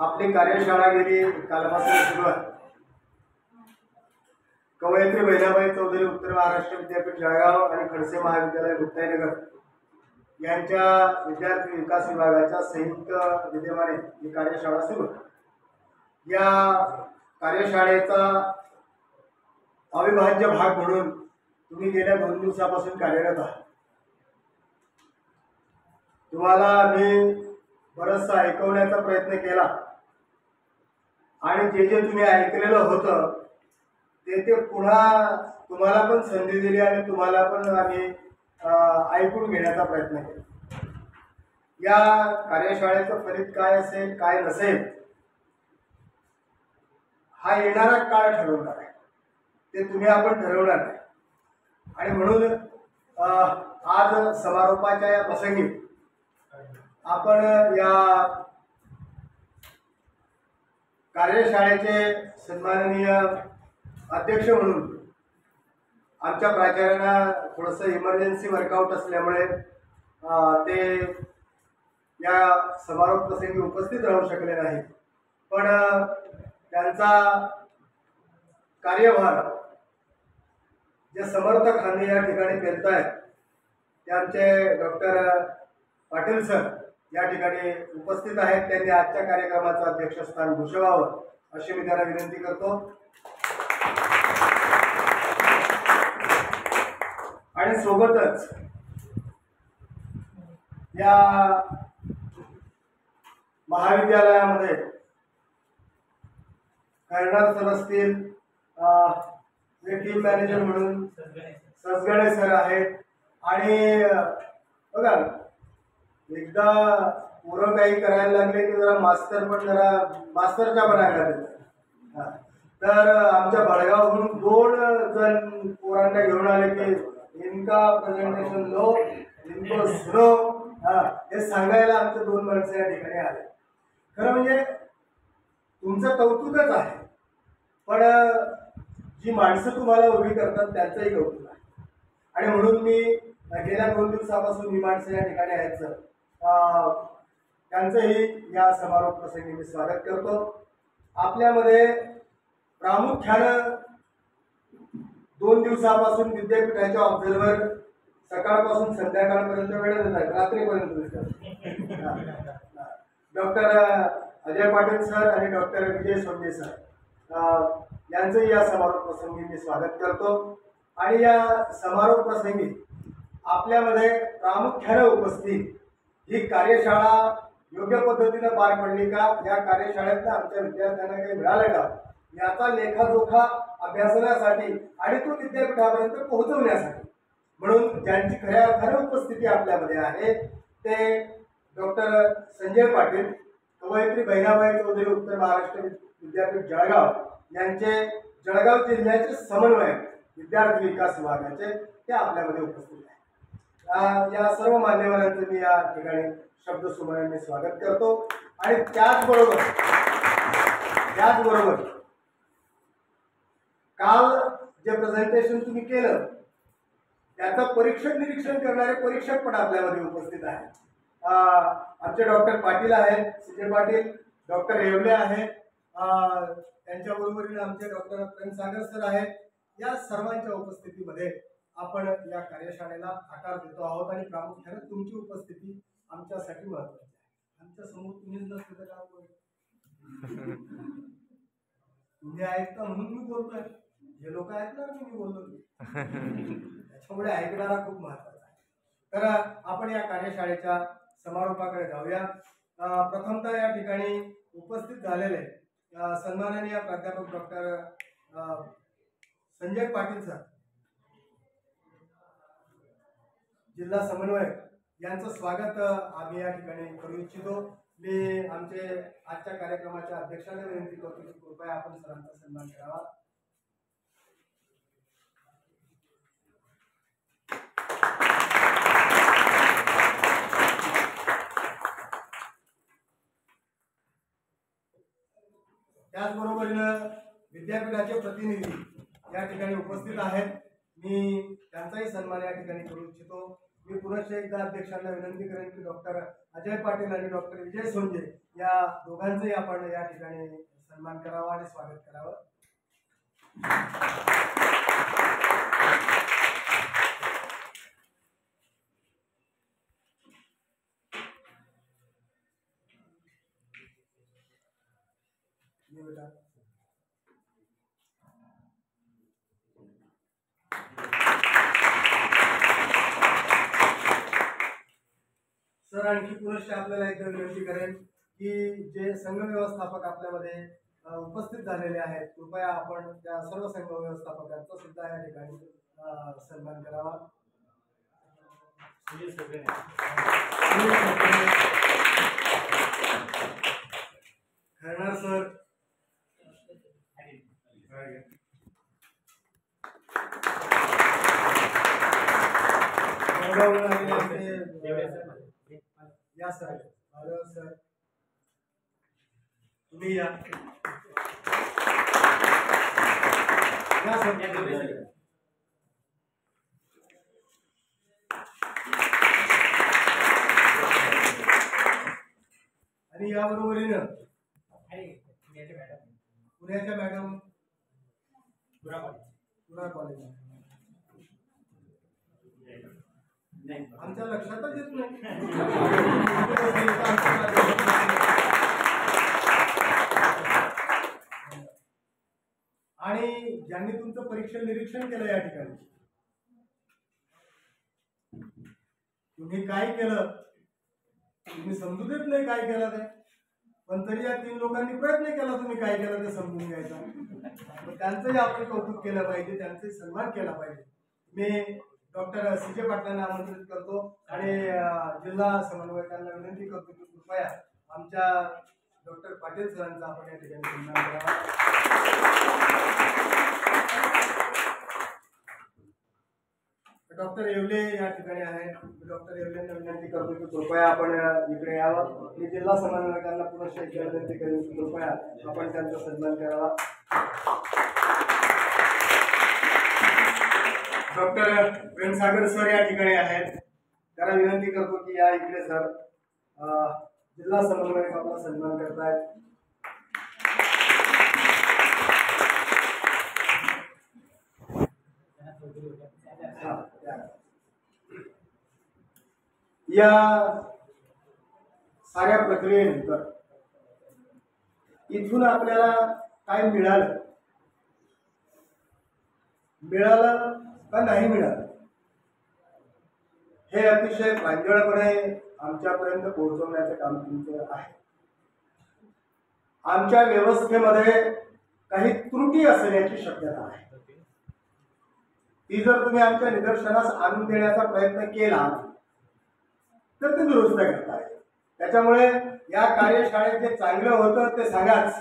आपली कार्यशाळा गेली कालपासून सुरू आहे। कवयित्री बहिणाबाई चौधरी उत्तर महाराष्ट्र विद्यापीठ जळगाव आणि खडसे महाविद्यालय मुक्ताईनगर यांच्या विद्यार्थी विकास विभागाच्या संयुक्त विद्यमाने ही कार्यशाळा सुरू आहे। या कार्यशाळेचा अविभाज्य भाग म्हणून तुम्ही गेल्या 2 दिवसापासून कार्यरत आहात। तुम्हाला मी बरंचसं ऐकवण्याचा प्रयत्न केला आणि जे तुम्ही ऐकलेलं होतं ते पुन्हा तुम्हाला पण संधी दिली आणि तुम्हाला पण आम्ही ऐकून घेण्याचा प्रयत्न केला। या कार्यशाळेचं फलित काय असेल काय नसेल हा येणारा काळ ठरवणार आहे, ते तुम्ही आपण ठरवणार नाही। आणि म्हणून आज समारोपाच्या या प्रसंगी आपण या कार्यशाळेचे सन्माननीय अध्यक्ष म्हणून आमच्या प्राचार्यांना थोडंसं इमर्जन्सी वर्कआउट असल्यामुळे ते या समारोप प्रसंगी उपस्थित राहू शकले नाहीत, पण त्यांचा कार्यभार जे समर्थ खांदे या ठिकाणी पेलतायत ते आमचे डॉक्टर पाटील सर या ठिकाणी उपस्थित आहेत। त्यांनी आजच्या कार्यक्रमाचं अध्यक्षस्थान भूषवावं अशी मी त्यांना विनंती करतो। आणि सोबतच या महाविद्यालयामध्ये कर्नल सर असतील, टीम मॅनेजर म्हणून सजगणे सर आहेत आणि बघा एकदा पोरं काही करायला लागले की जरा मास्तर पण जरा मास्तरच्या बनायला लागले। तर आमच्या बडगावहून 2 जण पोरांना घेऊन आले की इनका प्रेझेंटेशन लो इनको सुनो, हे सांगायला आमचे 2 माणसं या ठिकाणी आले। खरं म्हणजे तुमचं कौतुकच आहे, पण जी माणसं तुम्हाला उभी करतात त्यांचंही कौतुक आहे। आणि म्हणून मी गेल्या 2 दिवसापासून ही माणसं या ठिकाणी आहेत सर, त्यांचंही या समारोप प्रसंगी मी स्वागत करतो। आपल्यामध्ये प्रामुख्यानं 2 दिवसापासून विद्यापीठाचे ऑब्झर्वर सकाळपासून संध्याकाळपर्यंत वेळ देत आहेत, रात्रीपर्यंत। डॉक्टर अजय पाटील सर आणि डॉक्टर विजय सोंडे सर यांचंही या समारोप प्रसंगी मी स्वागत करतो। आणि या समारोप प्रसंगी आपल्यामध्ये प्रामुख्याने उपस्थित ही कार्यशाळा योग्य पद्धतीने पार पडली का, या कार्यशाळेत आमच्या विद्यार्थ्यांना काही मिळालं का याचा लेखाजोखा अभ्यासण्यासाठी आणि तो विद्यापीठापर्यंत पोहोचवण्यासाठी म्हणून ज्यांची खऱ्या अर्थाने उपस्थिती आपल्यामध्ये आहे ते डॉक्टर संजय पाटील, कवयित्री बहिणाबाई चौधरी उत्तर महाराष्ट्र विद्यापीठ जळगाव यांचे जळगाव जिल्ह्याचे समन्वयक विद्यार्थी विकास विभागाचे ते आपल्यामध्ये उपस्थित आहेत। या सर्व मान्यवरांचं मी या ठिकाणी शब्दसुमनाने स्वागत करतो। आणि त्याचबरोबर काल जे प्रेझेंटेशन तुम्ही केलं त्याचं परीक्षण निरीक्षण करणारे परीक्षक पण आपल्यामध्ये उपस्थित आहेत। आमचे डॉक्टर पाटील आहेत, सीजे पाटील, डॉक्टर येवले आहेत, त्यांच्याबरोबरीने आमचे डॉक्टर प्रेमसागर सर आहेत। या सर्वांच्या उपस्थितीमध्ये आपण या कार्यशाळेला आकार देतो आहोत आणि प्रामुख्याने तुमची उपस्थिती आमच्यासाठी महत्त्वाची आहे। आमच्या समोर तुम्हीच नसते तर काय बोलतो, तुम्ही ऐकता म्हणून मी बोलतोय, जे लोक ऐकणार मी बोललो त्याच्यामुळे ऐकणारा खूप महत्त्वाचा आहे। तर आपण या कार्यशाळेच्या समारोपाकडे जाऊया। प्रथमतः या ठिकाणी उपस्थित झालेले सन्माननीय प्राध्यापक डॉक्टर संजय पाटील सर, जिल्हा समन्वयक यांचं स्वागत आम्ही या ठिकाणी करू इच्छितो। मी आमचे आजच्या कार्यक्रमाच्या अध्यक्षांना विनंती करतो की कृपया आपण सरांचा सन्मान करावा। त्याचबरोबरीनं विद्यापीठाचे प्रतिनिधी या ठिकाणी उपस्थित आहेत, मी त्यांचाही सन्मान या ठिकाणी करू इच्छितो। मी पुनश्च एकदा अध्यक्षांना विनंती करेन की डॉक्टर अजय पाटील आणि डॉक्टर विजय सोनजे या दोघांचंही आपण या ठिकाणी सन्मान करावा आणि स्वागत करावं. सर, आणखी पुनश्च आपल्याला एकदा विनंती करेन की जे संघ व्यवस्थापक आपल्यामध्ये उपस्थित झालेले आहेत, कृपया आपण त्या सर्व संघ व्यवस्थापकांचा सुद्धा या ठिकाणी सन्मान करावा. खैरनार सर, या सर, सर तुम्ही या सर. आणि याबरोबरीनं पुण्याच्या मॅडम पुरा कॉलेज आमच्या लक्षातच येत नाही. आणि ज्यांनी तुमचं परीक्षण निरीक्षण केलं या ठिकाणी, तुम्ही काय केलं तुम्ही समजू देत नाही काय केलं ते, पण तरी या 3 लोकांनी प्रयत्न केला तुम्ही काय केलं ते समजून घ्यायचा. त्यांचंही आपण कौतुक केलं पाहिजे, त्यांचाही सन्मान केला पाहिजे. मी डॉक्टर CJ पाटलांना आमंत्रित करतो आणि जिल्हा समन्वयकांना विनंती करतो की कृपया आमच्या डॉक्टर पाटील सरांचा आपण या ठिकाणी सन्मान करावा. डॉक्टर येवले या ठिकाणी आहेत. डॉक्टर येवलेंना विनंती करतो की कृपया आपण इकडे यावं. मी जिल्हा समन्वयकांना पुनश्च विनंती करेन की कृपया आपण त्यांचा सन्मान करावा. डॉक्टर प्रेमसागर सर या ठिकाणी आहेत. त्यांना विनंती करतो की या इकडे सर. जिल्हा समन्वयक आपला सन्मान करतायत. या साऱ्या प्रक्रियेनंतर इथून आपल्याला काय मिळालं का नाही मिळालं हे अतिशय प्रांजळपणे आमच्यापर्यंत पोहोचवण्याचं काम तुमचं आहे. आमच्या व्यवस्थेमध्ये काही त्रुटी असण्याची शक्यता आहे. ती जर तुम्ही आमच्या निदर्शनास आणून देण्याचा प्रयत्न केला तर ते दुरुस्त करता येईल. त्याच्यामुळे या कार्यशाळेत जे चांगलं होतं ते सांगाच,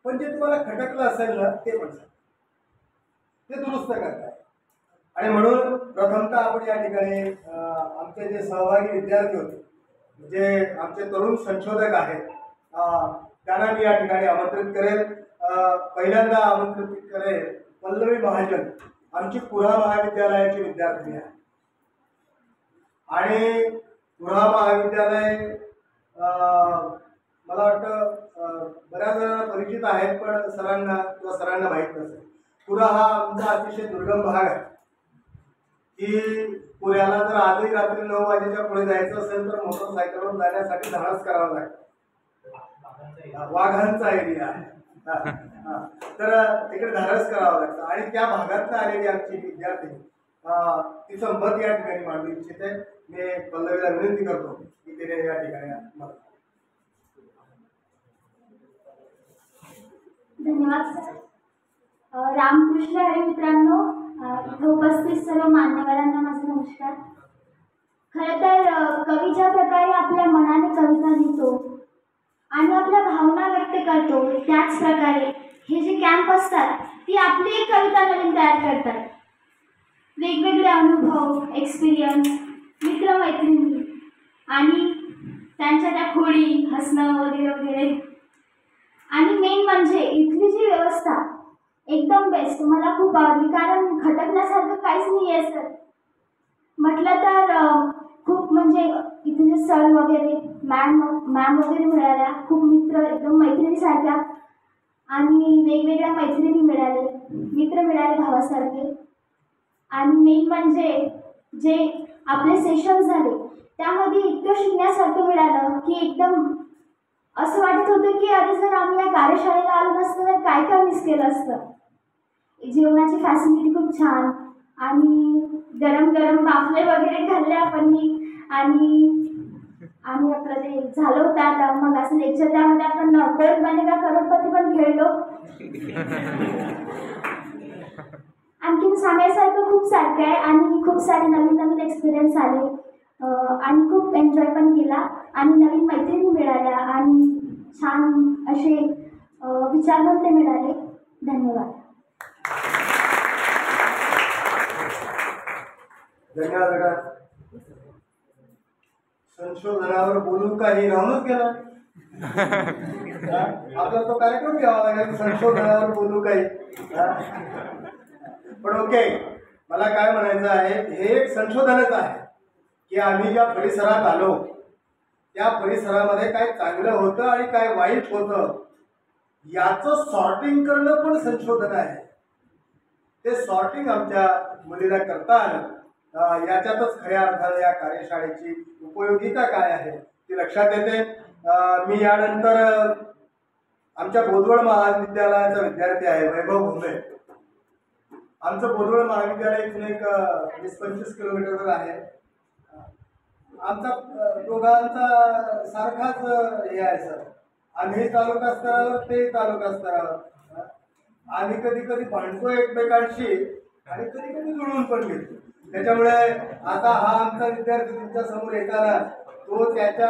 पण जे तुम्हाला खटकलं असेल ना ते पण सांगा, ते दुरुस्त करता येईल. आणि म्हणून प्रथमतः आपण या ठिकाणी आमचे जे सहभागी विद्यार्थी होते, जे आमचे तरुण संशोधक आहेत, त्यांना मी या ठिकाणी आमंत्रित करेल. पहिल्यांदा आमंत्रित करेल पल्लवी महाजन, आमची पुरा महाविद्यालयाची विद्यार्थिनी आहे. आणि पुरा महाविद्यालय मला वाटतं बऱ्याच जणांना परिचित आहेत, पण सरांना माहीत नसेल. पुरा हा आमचा अतिशय दुर्गम भाग आहे की पुण्याला जर आजही रात्री 9 वाजेच्या पुढे जायचं असेल तर मोटरसायकलवर जाण्यासाठी धाडस करावं लागतं. वाघांचा एरिया आहे. तर तिकडे धाडस करावं लागतं. आणि त्या भागातून आलेली आमची विद्यार्थी तिचं मत या ठिकाणी मांडू इच्छिते. मी पल्लवीला विनंती करतो की तिने या ठिकाणी मत. धन्यवाद सर. रामकृष्ण हरी मित्रांनो, इथे उपस्थित सर्व मान्यवरांना माझा नमस्कार. खरं तर कवी ज्या प्रकारे आपल्या मनाने कविता लिहितो आणि आपल्या भावना व्यक्त करतो, त्याच प्रकारे हे जे कॅम्प असतात ती आपली एक कविता नवीन तयार करतात. वेगवेगळे अनुभव, एक्सपिरियन्स, मित्रमैत्रिणी आणि त्यांच्या त्या खोडी, हसणं वगैरे वगैरे. आणि मेन म्हणजे इथली जी व्यवस्था एकदम बेस्ट, मला खूप आवडली. कारण खटकण्यासारखं काहीच नाही आहे सर. म्हटलं तर खूप म्हणजे इथे जे सर वगैरे मॅम वगैरे मिळाल्या, खूप मित्र एकदम मैत्रिणीसारख्या आणि वेगवेगळ्या मैत्रिणी मिळाले, मित्र मिळाले भावासारखे. आणि मेन म्हणजे जे आपले सेशन झाले त्यामध्ये इतकं शिकण्यासारखं मिळालं की एकदम असं वाटत होतं की अरे जर आम्ही या कार्यशाळेला आलो नसतं तर काय काय मिस केलं असतं. जेवणाची फॅसिलिटी खूप छान आणि गरम गरम बाफले वगैरे खाल्ले आपण आणि आणि आपलं ते झालं होतं आता मग असं लेक्चर त्यामध्ये आपण कोण बनेगा करोडपती पण खेळलो. आणखीन सांगायसारखं खूप सारखं आहे आणि खूप सारे नवीन नवीन एक्सपिरियन्स आले आणि खूप एन्जॉय पण केला आणि नवीन मैत्रिणी मिळाल्या आणि छान असे विचारवंत मिळाले. धन्यवाद. धन्यवाद बेटा. संशोधनावर बोलू काही राहूनच गेला. आपला तो कार्यक्रम घ्यावा लागेल, संशोधनावर बोलू काही. पण ओके, मला काय म्हणायचं आहे, हे एक संशोधनच आहे की आम्ही ज्या परिसरात आलो त्या परिसरामध्ये काय चांगलं होतं आणि काय वाईट होतं याचं सॉर्टिंग करणं पण संशोधन आहे. ते सॉर्टिंग आमच्या मुलीला करता आलं. याच्यातच खऱ्या अर्थाने या कार्यशाळेची उपयोगिता काय आहे ती लक्षात येते. मी यानंतर आमच्या बोदवड महाविद्यालयाचा विद्यार्थी आहे, वैभव भोंबे. आमचं बोदवड महाविद्यालय इथून एक 20-25 किलोमीटरवर आहे. आमचा दोघांचा सारखाच हे आहे सर. आम्ही तालुका स्तरावर, ते तालुका स्तरावर. आम्ही कधी कधी भांडतो एकमेकांशी आणि कधी कधी जुळून पण घेतो. त्याच्यामुळे आता हा आमचा विद्यार्थी तुमच्या समोर येताना तो त्याच्या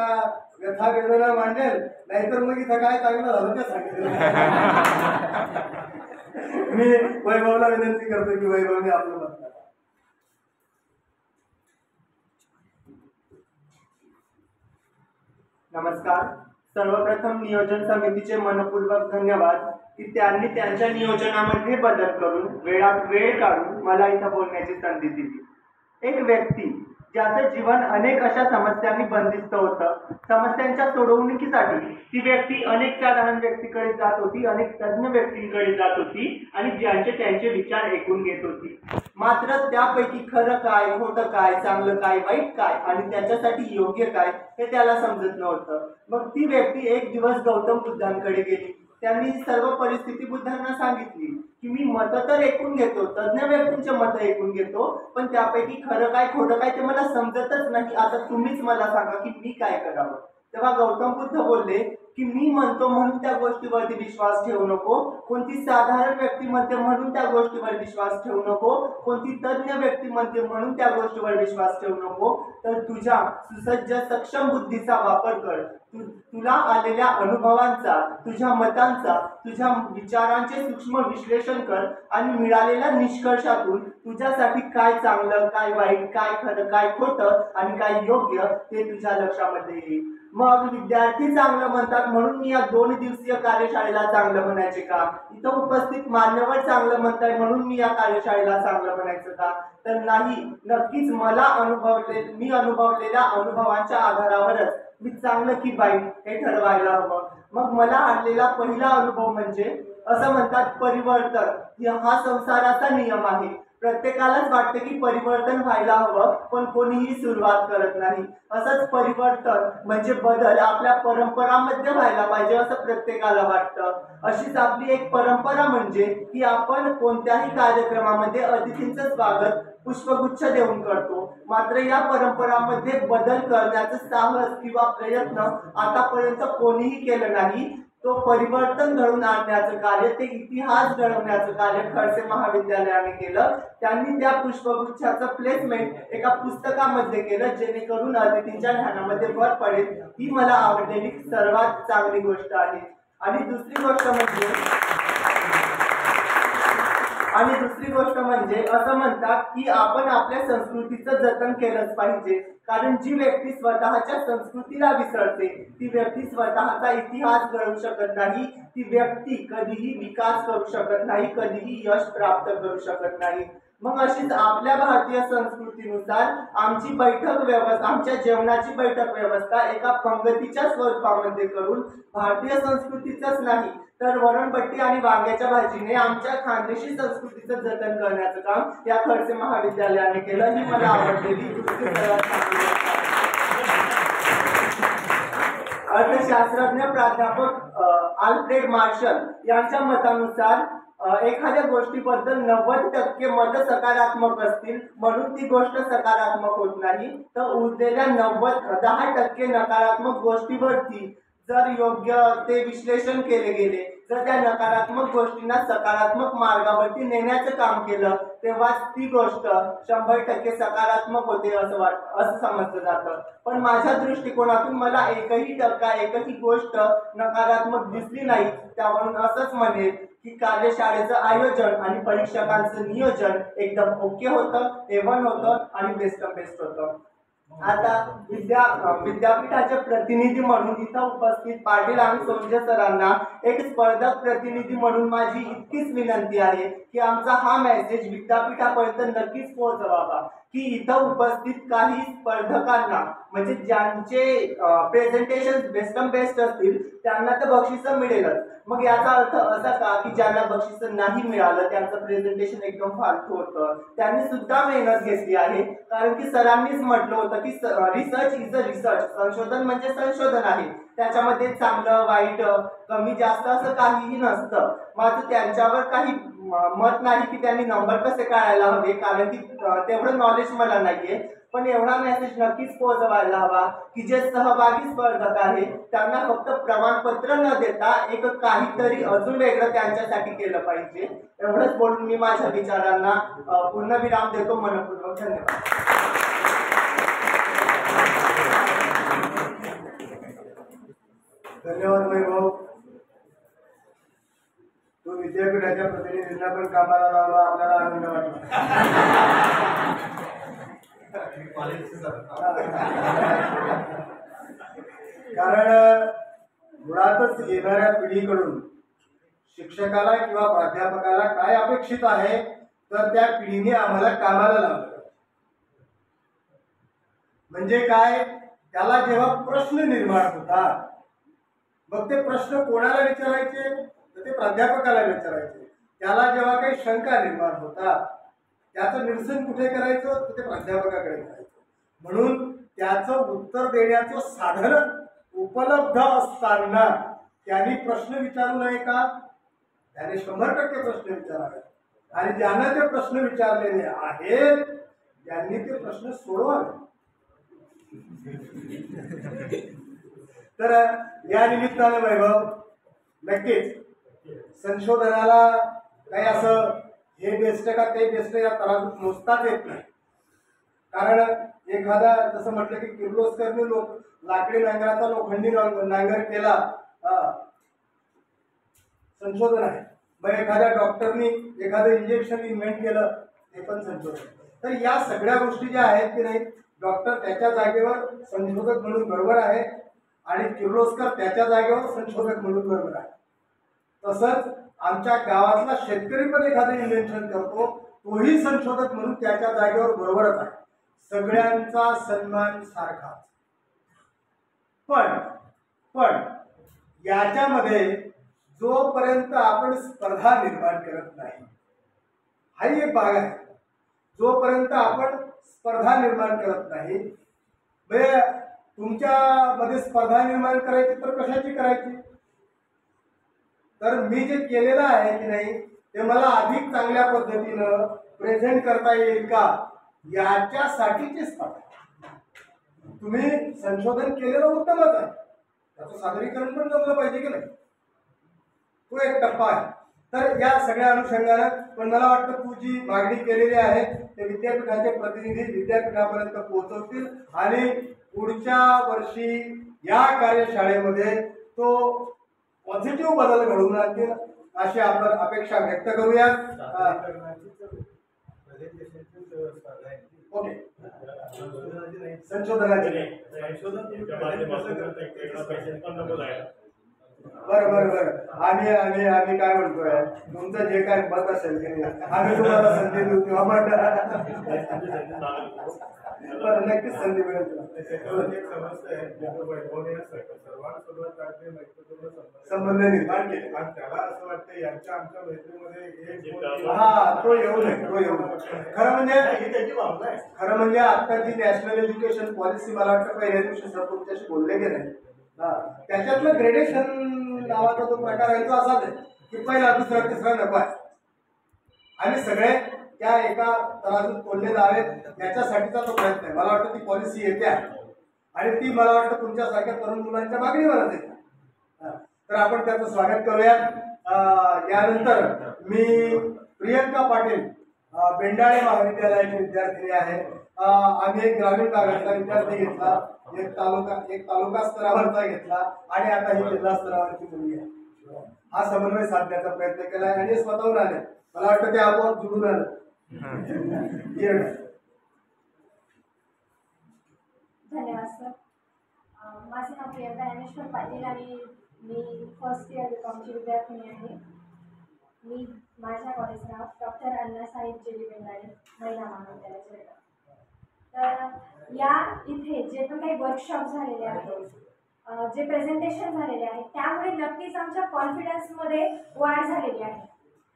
व्यथा वेदना मांडेल, नाहीतर मग इथं काय चांगलं झालं ते सांगितलं. मी वैभवला विनंती करतो की वैभवने आपलं मत. नमस्कार. सर्वप्रथम नियोजन समितीचे मनपूर्वक धन्यवाद की त्यांनी त्यांच्या नियोजनामध्ये बदल करून वेळात वेळ काढून मला इथं बोलण्याची संधी दिली. एक व्यक्ती ज्याचं जीवन अनेक अशा समस्यांनी बंदिस्त होतं, समस्यांच्या सोडवणुकीसाठी ती व्यक्ती अनेक साधारण व्यक्तीकडे जात होती, अनेक तज्ञ व्यक्तींकडे जात होती आणि ज्यांचे त्यांचे विचार ऐकून घेत होती. मात्र त्यापैकी खरं काय, खोटं काय, चांगलं काय, वाईट काय आणि त्याच्यासाठी योग्य काय हे त्याला समजत नव्हतं. मग ती व्यक्ती एक दिवस गौतम बुद्धांकडे गेली. त्यांनी सर्व परिस्थिती बुद्धांना सांगितली की मी मतं तर ऐकून घेतो, तज्ञ व्यक्तींचे मतं ऐकून घेतो, पण त्यापैकी खरं काय खोटं काय ते मला समजतच नाही. आता तुम्हीच मला सांगा की मी काय करावं. तेव्हा गौतम बुद्ध बोलले की मी म्हणतो म्हणून त्या गोष्टीवरती विश्वास ठेवू नको, कोणती साधारण व्यक्ती म्हणते म्हणून त्या गोष्टीवर विश्वास ठेवू नको, कोणती तज्ञ व्यक्ती म्हणते म्हणून त्या गोष्टीवर विश्वास ठेवू नको, तर तुझ्या सुसज्ज सक्षम बुद्धीचा वापर कर. तुला आलेल्या अनुभवांचा, तुझ्या मतांचा, तुझ्या विचारांचे सूक्ष्म विश्लेषण कर आणि मिळालेल्या निष्कर्षातून तुझ्यासाठी काय चांगलं, काय वाईट, काय खरं, काय खोटं आणि काय योग्य ते तुझ्या लक्षामध्ये येईल. मग विद्यार्थी चांगलं म्हणतात म्हणून मी या 2 दिवसीय कार्यशाळेला चांगलं म्हणायचे का? इथं उपस्थित मान्यवर चांगलं म्हणताय म्हणून मी या कार्यशाळेला चांगलं म्हणायचं का? तर नाही. नक्कीच मी अनुभवलेल्या अनुभवांच्या आधारावरच मी चांगलं की वाईट हे ठरवायला हवं. मग मला आलेला पहिला अनुभव म्हणजे असं म्हणतात परिवर्तन हा संसाराचा नियम आहे. प्रत्येकालाच वाटतं की परिवर्तन व्हायला हवं, पण कोणीही सुरुवात करत नाही. असंच परिवर्तन म्हणजे बदल आपल्या परंपरांमध्ये व्हायला पाहिजे असं प्रत्येकाला वाटतं. अशीच आपली एक परंपरा म्हणजे की आपण कोणत्याही कार्यक्रमामध्ये अतिथींचं स्वागत पुष्पगुच्छ देऊन करतो. मात्र या परंपरांमध्ये बदल करण्याचं साहस किंवा प्रयत्न आतापर्यंत कोणीही केलं नाही. तो परिवर्तन घडवून आणण्याचं कार्य, ते इतिहास घडवण्याचं कार्य खडसे महाविद्यालयाने केलं. त्यांनी त्या पुष्पगुच्छाचं प्लेसमेंट एका पुस्तकामध्ये केलं जेणेकरून अतिथींच्या ध्यानामध्ये भर पडेल. ही मला आवडलेली सर्वात चांगली गोष्ट आहे. आणि दुसरी गोष्ट म्हणजे असं म्हणतात की आपण आपल्या संस्कृतीचं जतन केलंच पाहिजे. कारण जी व्यक्ती स्वतःच्या संस्कृतीला विसरते ती व्यक्ती स्वतःचा इतिहास घडवू शकत नाही. ती व्यक्ती कधीही विकास करू शकत नाही, कधीही यश प्राप्त करू शकत नाही. मग अशीच आपल्या भारतीय संस्कृतीनुसार आमची बैठक व्यवस्था, आमच्या जेवणाची बैठक व्यवस्था एका पंगतीच्या स्वरूपामध्ये करून भारतीय संस्कृतीचंच नाही तर वरणबट्टी आणि वांग्याच्या भाजीने आमच्या खानदेशी संस्कृतीचं जतन करण्याचं काम या खडसे महाविद्यालयाने केलं. ही मला आवडलेली अर्थशास्त्रज्ञ प्राध्यापक आल्फ्रेड मार्शल यांच्या मतानुसार एखाद्या गोष्टीबद्दल 90% मत सकारात्मक असतील म्हणून ती गोष्ट सकारात्मक होत नाही, तर उरलेल्या 10% नकारात्मक गोष्टीवरती जर योग्य ते विश्लेषण केले गेले, जर त्या नकारात्मक गोष्टींना सकारात्मक मार्गावरती नेण्याचं काम केलं तेव्हाच ती गोष्ट 100% सकारात्मक होते असं समजलं जातं. पण माझ्या दृष्टिकोनातून मला एकही गोष्ट नकारात्मक दिसली नाही. त्यावरून असंच म्हणेल की कार्यशाळेचं आयोजन आणि परीक्षकांचं नियोजन एकदम ओके होतं, A1 होतं आणि बेस्ट होतं. आता विद्यापीठाचे प्रतिनिधी म्हणून इथं उपस्थित पाटील आणि सोनजे सरांना एक स्पर्धक प्रतिनिधी म्हणून माझी इतकीच विनंती आहे की आमचा हा मेसेज विद्यापीठापर्यंत नक्कीच पोहोचवावा की इथं उपस्थित काही स्पर्धकांना म्हणजे ज्यांचे प्रेझेंटेशन बेस्ट असतील त्यांना तर बक्षिसं मिळेलच. मग याचा अर्थ असा का की ज्यांना बक्षिसं नाही मिळालं, त्यांचं प्रेझेंटेशन एकदम फालतू होतं, त्यांनी सुद्धा मेहनत घेतली आहे. कारण की सरांनीच म्हटलं होतं की रिसर्च इज अ रिसर्च, संशोधन म्हणजे संशोधन आहे, त्याच्यामध्ये चांगलं वाईट कमी जास्त असं काहीही नसतं. माझं त्यांच्यावर काही मत नाही की त्यांनी नंबर कसे काढायला हवे, कारण की तेवढं नॉलेज मला नाहीये. पण एवढा मेसेज नक्कीच पोहोचवायला हवा की जे सहभागी स्पर्धक आहेत त्यांना फक्त प्रमाणपत्र न देता एक काहीतरी अजून वेगळं त्यांच्यासाठी केलं पाहिजे. एवढंच बोलून मी माझ्या विचारांना पूर्णविराम देतो. मनपूर्वक धन्यवाद. धन्यवाद वैभव. तो विद्यापीठाच्या प्रतिनिधींना पण कामाला लावला, आपल्याला आनंद वाटला. कारण मुळातच येणाऱ्या पिढीकडून शिक्षकाला किंवा प्राध्यापकाला काय अपेक्षित आहे तर त्या पिढीने आम्हाला कामाला लावलं. म्हणजे काय, त्याला जेव्हा प्रश्न निर्माण होतात मग ते प्रश्न कोणाला विचारायचे तर ते प्राध्यापकाला विचारायचे. त्याला जेव्हा काही शंका निर्माण होतात त्याचं निरसन कुठे करायचं तर ते प्राध्यापकाकडे करायचं. म्हणून त्याचं उत्तर देण्याचं साधन उपलब्ध असताना त्यांनी प्रश्न विचारू नये का? त्याने 100% प्रश्न विचारावे आणि ज्यांना ते प्रश्न विचारलेले आहेत त्यांनी ते प्रश्न सोडवावे. तर या निमित्ताने वैभव नक्कीच संशोधनाला काही असं हे बेस्ट का ते बेस्ट या तराजूत मोजताच येत नाही. कारण एखादा जसं म्हटलं की किर्लोस्करने लाकडी नांगराचा लोखंडी नांगर केला, संशोधन आहे. मग एखाद्या डॉक्टरनी एखादं इंजेक्शन इन्व्हेंट केलं, ते पण संशोधन. तर या सगळ्या गोष्टी ज्या आहेत की नाही, डॉक्टर त्याच्या जागेवर संशोधक म्हणून बरोबर आहे आणि किर्लोस्कर त्याच्या जागेवर संशोधक म्हणून बरोबर आहे. तसंच आमच्या गावातला शेतकरी पण एखादं इन्व्हेन्शन करतो, तोही संशोधक म्हणून त्याच्या जागेवर बरोबरच आहे. सगळ्यांचा सन्मान सारखाच. पण याच्यामध्ये जोपर्यंत आपण स्पर्धा निर्माण करत नाही, हाही एक भाग आहे. जोपर्यंत आपण स्पर्धा निर्माण करत नाही, म्हणजे तुमच्यामध्ये स्पर्धा निर्माण करायची तर कशाची करायची? तर मी जे केलेलं आहे की नाही ते मला अधिक चांगल्या पद्धतीनं प्रेझेंट करता येईल का याच्यासाठीची स्पर्धा. तुम्ही संशोधन केलेलं उत्तमच आहे, त्याचं सादरीकरण पण जमलं पाहिजे की नाही, तो एक टप्पा आहे. तर या सगळ्या अनुषंगानं पण मला वाटतं तू जी मागणी केलेली आहे ते विद्यापीठाचे प्रतिनिधी विद्यापीठापर्यंत पोहोचवतील आणि पुढच्या वर्षी या कार्यशाळेमध्ये तो पॉझिटिव्ह बदल घडवून आणतील अशी आपण अपेक्षा व्यक्त करूया. ओके, संशोधनाचे बरं बरं बरं आम्ही आम्ही आम्ही काय म्हणतोय, तुमचं जे काय मत असेल की नाही आम्ही तुम्हाला संधी देऊ किंवा बरं नक्कीच संधी मिळेल संबंध निर्माण केले. आणि त्याला असं वाटतं यांच्या आमच्या मैत्रीमध्ये हा तो येऊ नये, तो येऊ नये. ही त्याची भावना आहे. खरं म्हणजे आता जी नॅशनल एज्युकेशन पॉलिसी मला वाटतं पहिल्या दिवशी सर तुमच्याशी बोलले गेले, त्याच्यातलं ग्रेडेशन नावाचा जो प्रकार आहे तो असाच आहे की पहिला दुसरा तिसरा नको आहे. आम्ही सगळे त्या एका तराजूत तोडले जावेत त्याच्यासाठीचा तो प्रयत्न आहे. मला वाटतं ती पॉलिसी येते आहे आणि ती मला वाटतं तुमच्यासारख्या तरुण मुलांच्या मागणीवरच येते. तर आपण त्याचं स्वागत करूयात. यानंतर मी प्रियंका पाटील बेंडाळे महाविद्यालयाची विद्यार्थिनी आहे. आम्ही एक ग्रामीण भागातला विद्यार्थी घेतला, एक तालुका स्तरावरचा घेतला आणि आता ही जिल्हा स्तरावरची मुलगी आहे. हा समन्वय साधण्याचा प्रयत्न केला आणि स्वतःहून आले. मला वाटतं ते आपोआप जुळून आलं. धन्यवाद सर. माझे नाव प्रियंका ज्ञानेश्वर पाटील आणि मी फर्स्ट इयर बीकॉमची विद्यार्थिनी आहे. मी माझ्या कॉलेजचं नाव डॉक्टर अण्णासाहेब जे.बी. बेंडाळे महिला महाविद्यालयाचे. तर या इथे जे पण काही वर्कशॉप झालेले आहेत, जे प्रेझेंटेशन झालेले आहे, त्यामुळे नक्कीच आमच्या कॉन्फिडन्समध्ये वाढ झालेली आहे.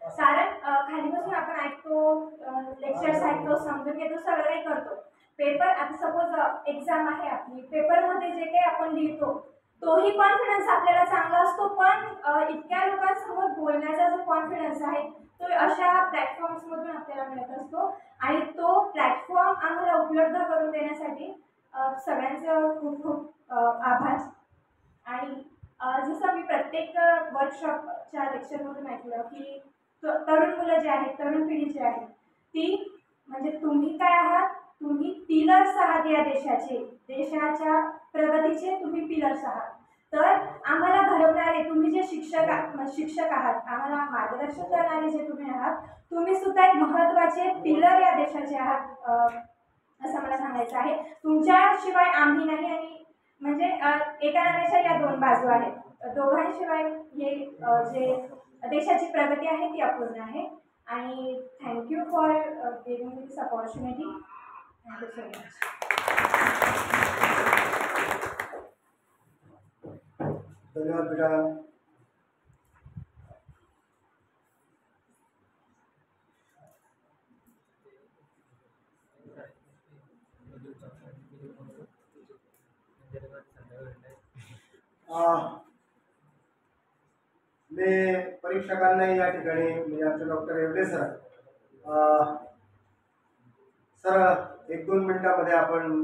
कारण खाली बसून आपण ऐकतो, लेक्चर्स ऐकतो, समजून घेतो, सगळं काही करतो. पेपर आता सपोज एक्झाम आहे आपली, पेपरमध्ये जे काही आपण लिहितो तोही कॉन्फिडन्स आपल्याला चांगला असतो, पण इतक्या लोकांसमोर बोलण्याचा जो कॉन्फिडन्स आहे तो अशा प्लॅटफॉर्म्समधून आपल्याला मिळत असतो. आणि तो प्लॅटफॉर्म आम्हाला उपलब्ध करून देण्यासाठी सगळ्यांचं खूप खूप आभार. आणि जसं मी प्रत्येक वर्कशॉपच्या लेक्चरमधून ऐकलं की तरुण मुलं जे आहेत, तरुण पिढी जी आहे ती म्हणजे तुम्ही काय आहात, तुम्ही पिलर्स आहात या देशाचे, देशाच्या प्रगतीचे तुम्ही पिलर्स आहात. तर आम्हाला घडवणारे तुम्ही जे शिक्षक आहात, आम्हाला मार्गदर्शन करणारे जे तुम्ही आहात, तुम्ही सुद्धा एक महत्त्वाचे पिलर या देशाचे आहात असं मला सांगायचं आहे. तुमच्याशिवाय आम्ही नाही. आणि म्हणजे एका नाण्याच्या या दोन बाजू आहेत. दोघांशिवाय हे जे देशाची प्रगती आहे ती अपूर्ण आहे. आणि thank you for giving me this opportunity. Thank you so much. धन्यवाद बेटा. मी परीक्षकांनाही या ठिकाणी म्हणजे आमचे डॉक्टर एवढे सर 1-2 मिनिटामध्ये आपण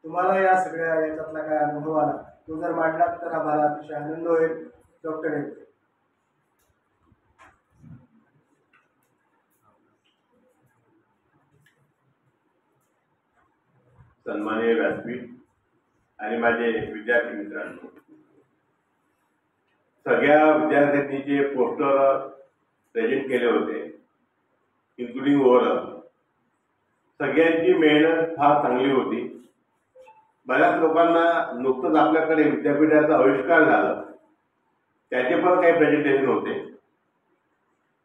तुम्हाला या सगळ्या याच्यातला काय अनुभव आला तो जर मांडला तर आम्हाला अतिशय आनंद होईल. डॉक्टर एवढे. सन्माननीय व्यासपीठ आणि माझे विद्यार्थी मित्रांनो, सगळ्या विद्यार्थ्यांनी जे पोस्टर प्रेझेंट केले होते इन्क्लुडिंग ओव्हरऑल, सगळ्यांची मेहनत फार चांगली होती. बऱ्याच लोकांना नुकतंच आपल्याकडे विद्यापीठाचा आविष्कार झाला, त्याचे पण काही प्रेझेंटेशन होते.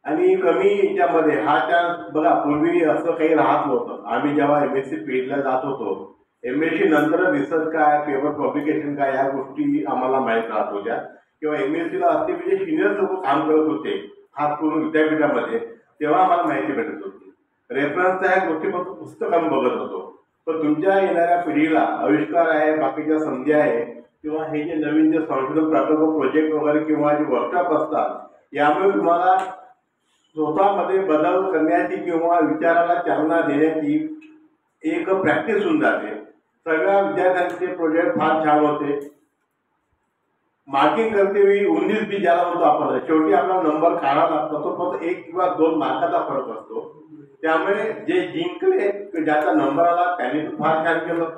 आणि कमी याच्यामध्ये हा चान्स बघा, पूर्वी असं काही राहत नव्हतं. आम्ही जेव्हा MSc फील्डला जात होतो, MSc नंतर रिसर्च काय, पेपर पब्लिकेशन काय, या गोष्टी आम्हाला माहीत राहत होत्या. किंवा MScला असते म्हणजे सिनियर लोक काम करत होते, खास करून विद्यापीठामध्ये, तेव्हा आम्हाला माहिती भेटत होती. रेफरन्सच्या या गोष्टी फक्त पुस्तकांत बघत होतो. पण तुमच्या येणाऱ्या पिढीला आविष्कार आहे, बाकीच्या संधी आहे, किंवा हे जे नवीन जे संशोधन प्रकल्प प्रोजेक्ट वगैरे किंवा जे वर्कशॉप असतात, यामुळे तुम्हाला स्वतःमध्ये बदल करण्याची किंवा विचाराला चालना देण्याची एक प्रॅक्टिस होऊन जाते. सगळ्या विद्यार्थ्यांचे प्रोजेक्ट फार छान होते. मार्किंग करते वेळी 19-20 ज्याला म्हणतो आपण, शेवटी आपला नंबर काढावा लागतो, तो फक्त 1 किंवा 2 मार्काचा फरक असतो. त्यामुळे जे जिंकले, ज्याचा नंबर आला त्यांनी पण फार छान केलं,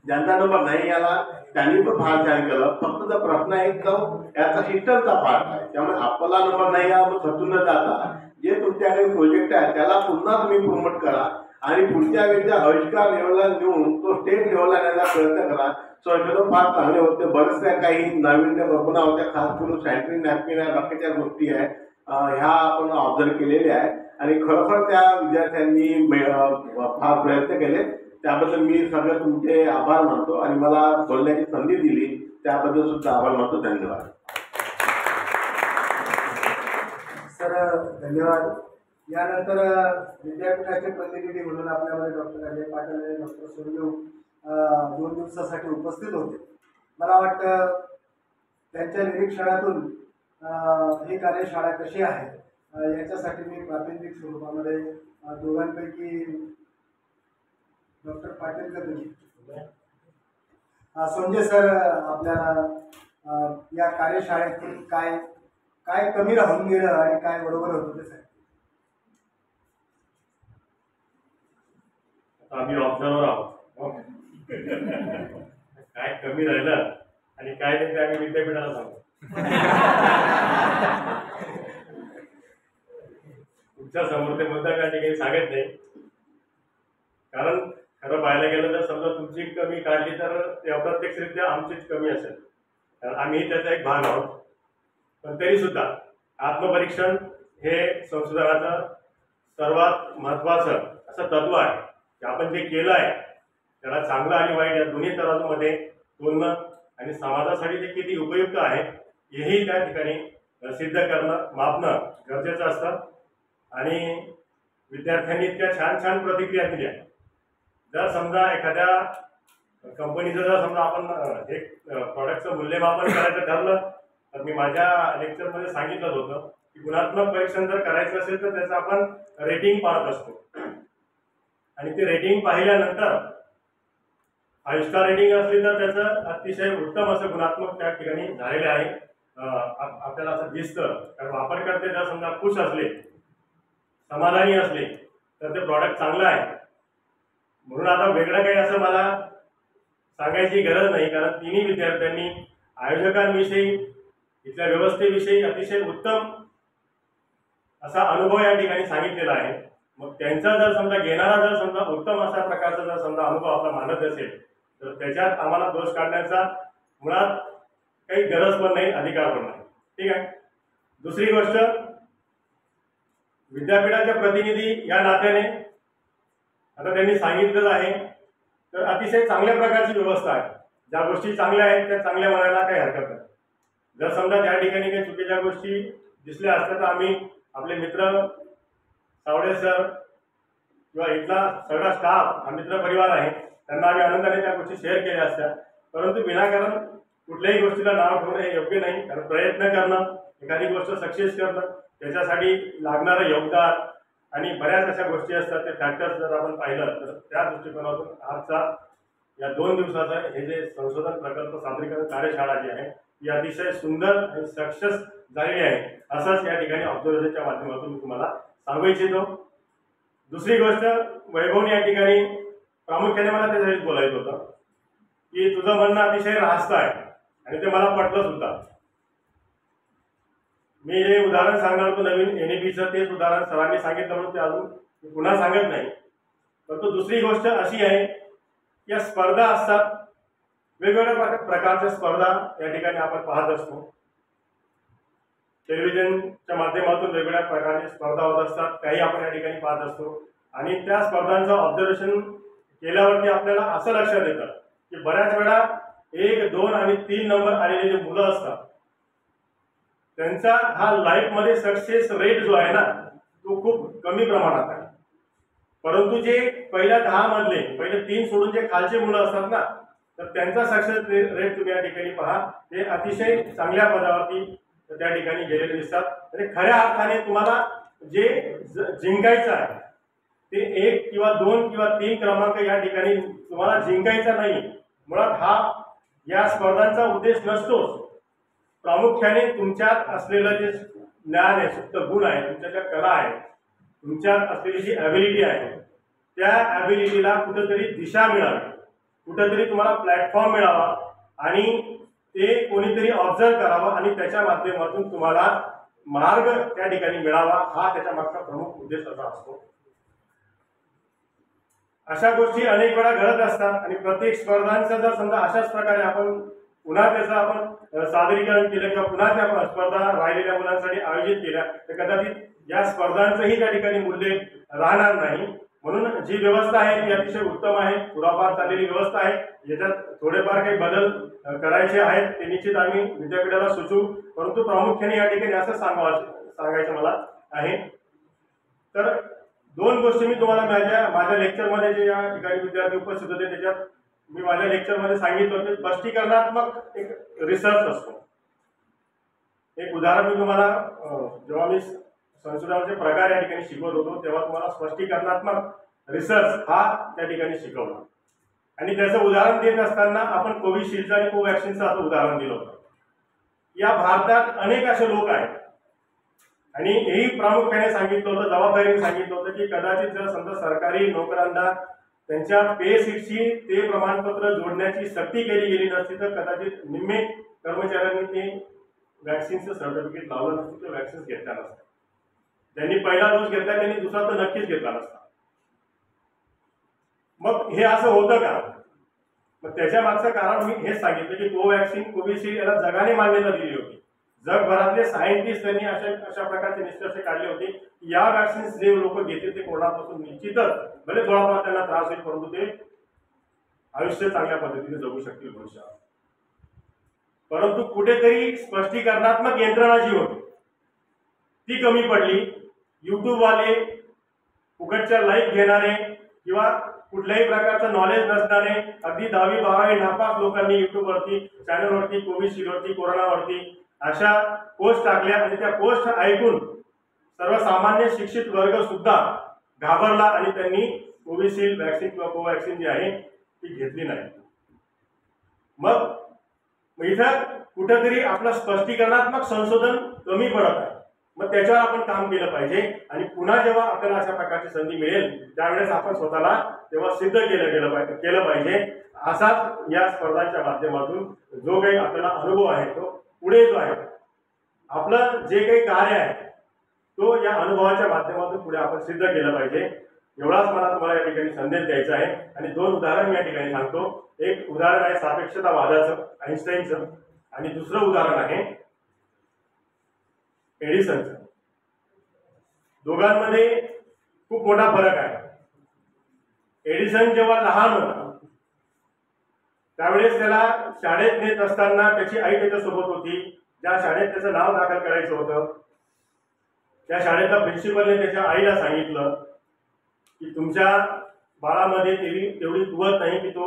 ज्यांचा नंबर नाही आला त्यांनी पण फार छान केलं. फक्त जर प्रश्न एक तो याचा सिस्टमचा पार्ट आहे. त्यामुळे आपला नंबर नाही आला खचून न जाता जे तुमच्याकडे प्रोजेक्ट आहे त्याला पुन्हा तुम्ही प्रमोट करा आणि पुढच्या वेळेच्या आविष्कार लेवलला नेऊन तो स्टेट लेवलला नेण्याचा प्रयत्न करा. संशोधन फार चांगले होते. बरेचशा काही नाविन्य कल्पना होत्या, खास करून सॅनिटरी नॅपकिन आहे, बाकीच्या गोष्टी आहे ह्या आपण ऑब्झर्व केलेल्या आहे आणि खरोखर त्या विद्यार्थ्यांनी फार प्रयत्न केले. त्याबद्दल मी सगळं तुमचे आभार मानतो आणि मला बोलण्याची संधी दिली त्याबद्दल सुद्धा आभार मानतो. धन्यवाद सर. धन्यवाद. यानंतर विद्यापीठाचे प्रतिनिधी म्हणून आपल्यामध्ये डॉक्टर अजय पाटील आणि डॉक्टर सूर्यदेव 2 दिवसासाठी उपस्थित होते. मला वाटतं त्यांच्या निरीक्षणातून ही कार्यशाळा कशी आहे याच्यासाठी मी प्रातिनिधिक स्वरूपामध्ये दोघांपैकी डॉक्टर पाटील का तुम्ही सोंजे सर आपल्याला या कार्यशाळेतून काय काय कमी राहून गेलं आणि काय बरोबर होतं ते सांग. आम्ही ऑब्झर्वर आहोत. काय कमी राहिलं आणि काय नाही ते आम्ही विद्यापीठाला सांगू. तुमच्या समोर ते मुद्दा त्या ठिकाणी सांगत नाही, कारण खरं पाहायला गेलं तर समजा तुमची कमी काढली तर ते अप्रत्यक्षरित्या आमचीच कमी असेल, कारण आम्ही त्याचा एक भाग आहोत. पण तरी सुद्धा आत्मपरीक्षण हे संशोधनाचं सर्वात महत्त्वाचं असं तत्व आहे की आपण जे केलं आहे त्याला चांगलं आणि वाईट या दोन्ही तराजूमध्ये तोलणं आणि समाजासाठी ते किती उपयुक्त आहे हेही त्या ठिकाणी सिद्ध करणं, मापणं गरजेचं असतं. आणि विद्यार्थ्यांनी इतक्या छान छान प्रतिक्रिया दिल्या. जर समजा एखाद्या कंपनीचं जर समजा आपण एक प्रॉडक्टचं मूल्यमापन करायचं ठरलं तर मी माझ्या लेक्चरमध्ये सांगितलं होतं की गुणात्मक परीक्षण जर करायचं असेल तर त्याचं आपण रेटिंग पाहत असतो आणि ते रेटिंग पाहिल्यानंतर 5 स्टार रेटिंग असली तर त्याचं अतिशय उत्तम असं गुणात्मक त्या ठिकाणी झालेले आहे. आपल्याला असं दिसतं, कारण वापरकर्ते जर समजा खुश असले, समाधानी असले तर ते प्रॉडक्ट चांगलं आहे. म्हणून आता वेगळं काही असं मला सांगायची गरज नाही, कारण तिन्ही विद्यार्थ्यांनी आयोजकांविषयी, इथल्या व्यवस्थेविषयी अतिशय उत्तम असा अनुभव या ठिकाणी सांगितलेला आहे. मग त्यांचा जर समजा घेणारा जर समजा उत्तम अशा प्रकारचा जर समजा अनुभव आपला मानत असेल तर त्याच्यात आम्हाला दोष काढण्याचा मुळात काही गरज पण नाही, अधिकार पण नाही. ठीक आहे. दुसरी गोष्ट, विद्यापीठाच्या प्रतिनिधी या नात्याने आता त्यांनी सांगितलं आहे तर अतिशय चांगल्या प्रकारची व्यवस्था आहे. ज्या गोष्टी चांगल्या आहेत त्या चांगल्या म्हणायला काही हरकत नाही. जर समजा त्या ठिकाणी काही चुकीच्या गोष्टी दिसल्या असत्या तर आम्ही आपले मित्र सावडे सर किंवा इथला सगळा स्टाफ हा मित्र परिवार आहे त्यांना आम्ही आनंदाने त्या गोष्टी शेअर केल्या असत्या. परंतु विनाकारण कुठल्याही गोष्टीला नाव ठेवणं हे योग्य नाही. कारण प्रयत्न करणं, एखादी गोष्ट सक्सेस करणं, त्याच्यासाठी लागणारं योगदान आणि बऱ्याच अशा गोष्टी असतात, ते फॅक्टर्स जर आपण पाहिलं तर त्या दृष्टिकोनातून आजचा या 2 दिवसाचं हे जे संशोधन प्रकल्प सादरीकरण कार्यशाळा जी आहे ही अतिशय सुंदर आणि सक्सेस झालेली आहे असंच या ठिकाणी ऑब्झर्वेशनच्या माध्यमातून मी तुम्हाला सांगू इच्छितो. दुसरी गोष्ट, वैभवने या ठिकाणी प्रामुख्याने मला त्याच्यासाठी बोलायचं होतं की तुझं म्हणणं अतिशय रास्त आहे आणि ते मला पटलं सुद्धा. मी जे उदाहरण सांगणार होतो नवीन NEPचं, तेच उदाहरण सरांनी सांगितलं म्हणून ते अजून पुन्हा सांगत नाही. परंतु दुसरी गोष्ट अशी आहे की या स्पर्धा असतात, वेगवेगळ्या प्रकारच्या स्पर्धा या ठिकाणी आपण पाहत असतो. टेलिव्हिजनच्या माध्यमातून वेगवेगळ्या प्रकारच्या स्पर्धा होत असतात, त्याही आपण या ठिकाणी पाहत असतो. आणि त्या स्पर्धांचं ऑब्झर्वेशन केल्यावरती आपल्याला असं लक्षात येतं की बऱ्याच वेळा 1, 2 आणि 3 नंबर आलेले जे मुलं असतात त्यांचा हा लाईफमध्ये सक्सेस रेट जो आहे ना तो खूप कमी प्रमाणात आहे. परंतु जे पहिल्या 10 मधले पहिले 3 सोडून जे खालचे मुलं असतात ना तर त्यांचा सक्सेस रेट तुम्ही या ठिकाणी पहा, ते अतिशय चांगल्या पदावरती त्या ठिकाणी गेलेले दिसतात. म्हणजे खऱ्या अर्थाने तुम्हाला जे जिंकायचं आहे ते 1 किंवा 2 किंवा 3 क्रमांक या ठिकाणी तुम्हाला जिंकायचा नाही. मुळात हा या स्पर्धांचा उद्देश नसतोच. प्रामुख्याने तुमच्यात असलेलं जे ज्ञान आहे, सुप्त गुण आहे, तुमच्या ज्या कला आहेत, तुमच्यात असलेली जी ॲबिलिटी आहे त्या ॲबिलिटीला कुठेतरी दिशा मिळावी, कुठेतरी तुम्हाला प्लॅटफॉर्म मिळावा आणि ते कोणीतरी ऑब्झर्व करावं आणि त्याच्या माध्यमातून तुम्हाला मार्ग त्या ठिकाणी मिळावा, हा त्याच्या मागचा प्रमुख उद्देश असा असतो. अशा गोष्टी अनेक वेळा घडत असतात आणि प्रत्येक स्पर्धांचं जर समजा अशाच प्रकारे आपण पुन्हा त्याचं आपण सादरीकरण केलं किंवा पुन्हा त्या स्पर्धा राहिलेल्या मुलांसाठी आयोजित केल्या तर कदाचित या स्पर्धांचंही त्या ठिकाणी मूल्य राहणार नाही. म्हणून जी व्यवस्था आहे ती अतिशय उत्तम आहे, पुढापार चाललेली व्यवस्था आहे. याच्यात थोडेफार काही बदल करायचे आहेत ते निश्चित आम्ही विद्यापीठाला सुचवू. परंतु प्रामुख्याने या ठिकाणी असं सांगायचं मला आहे. तर दोन गोष्टी मी तुम्हाला माझ्या लेक्चरमध्ये जे या ठिकाणी विद्यार्थी उपस्थित होते त्याच्यात मी माझ्या लेक्चरमध्ये सांगितलं होतं स्पष्टीकरणात्मक एक रिसर्च असतो. एक उदाहरण मी तुम्हाला जेव्हा मी संशोधनाचे प्रकार या ठिकाणी शिकवत होतो तेव्हा तुम्हाला स्पष्टीकरणात्मक रिसर्च हा त्या ठिकाणी शिकवला आणि त्याचं उदाहरण देत असताना आपण कोविशिल्डचं आणि कोवॅक्सिनचं असं उदाहरण दिलं होतं. या भारतात अनेक असे लोक आहेत आणि हेही प्रामुख्याने सांगितलं होतं, जबाबदारीने सांगितलं होतं की कदाचित जर समजा सरकारी नोकरांना त्यांच्या पे सीटशी ते प्रमाणपत्र जोडण्याची सक्ती केली गेली नसती तर कदाचित निम्मे कर्मचाऱ्यांनी ते वॅक्सिनचं सर्टिफिकेट लावलं नसतं किंवा वॅक्सिन घेतल्या नसत्या. ज्यांनी पहिला डोस घेतला त्यांनी दुसरा तर नक्कीच घेतला नसता. मग हे असं होतं का? मग त्याच्या मागचं कारण मी हेच सांगितलं की कोवॅक्सिन कोविशिल्ड याला जगाने मान्यता दिली होती. जगभरातले सायंटिस्ट त्यांनी अशा प्रकारचे निष्कर्ष काढले होते की या वॅक्सिन जे लोक घेतील ते कोरोनापासून निश्चितच भले थोडाफार त्यांना त्रास होईल परंतु ते आयुष्य चांगल्या पद्धतीने जगू शकतील भविष्यात. परंतु कुठेतरी स्पष्टीकरणात्मक यंत्रणा जी होती ती कमी पडली. युट्यूबवाले फुकटच्या लाईक घेणारे किंवा कुठल्याही प्रकारचं नॉलेज नसणारे अगदी 10वी 12वी नापास लोकांनी युट्यूबवरती चॅनलवरती कोविशिल्डवरती कोरोनावरती अशा पोस्ट टाकल्या आणि त्या पोस्ट ऐकून सर्वसामान्य शिक्षित वर्ग सुद्धा घाबरला आणि त्यांनी कोविशिल्ड वॅक्सिन किंवा कोवॅक्सिन जी आहे ती घेतली नाही. मग इथं कुठेतरी आपलं स्पष्टीकरणात्मक संशोधन कमी पडत आहे. मग त्याच्यावर आपण काम केलं पाहिजे आणि पुन्हा जेव्हा आपल्याला अशा प्रकारची संधी मिळेल त्यावेळेस आपण स्वतःला तेव्हा सिद्ध केलं पाहिजे. असाच या स्पर्धांच्या माध्यमातून जो काही आपल्याला अनुभव आहे तो पुढे जो आहे आपलं जे काही कार्य आहे तो या अनुभवाच्या माध्यमातून पुढे आपण सिद्ध केलं पाहिजे. एवढाच मला तुम्हाला या ठिकाणी संदेश द्यायचा आहे आणि दोन उदाहरण मी या ठिकाणी सांगतो. एक उदाहरण आहे सापेक्षतावादाचं आईन्स्टाईनचं आणि दुसरं उदाहरण आहे एडिसनचं. दोघांमध्ये खूप मोठा फरक आहे. एडिसन जेव्हा लहान होता त्यावेळेस त्याला शाळेत नेत असताना त्याची आई त्याच्यासोबत होती. ज्या शाळेत त्याचं नाव दाखल करायचं होतं त्या शाळेच्या प्रिन्सिपलने त्याच्या आईला सांगितलं की तुमच्या बाळामध्ये तेवढी कुवत नाही की तो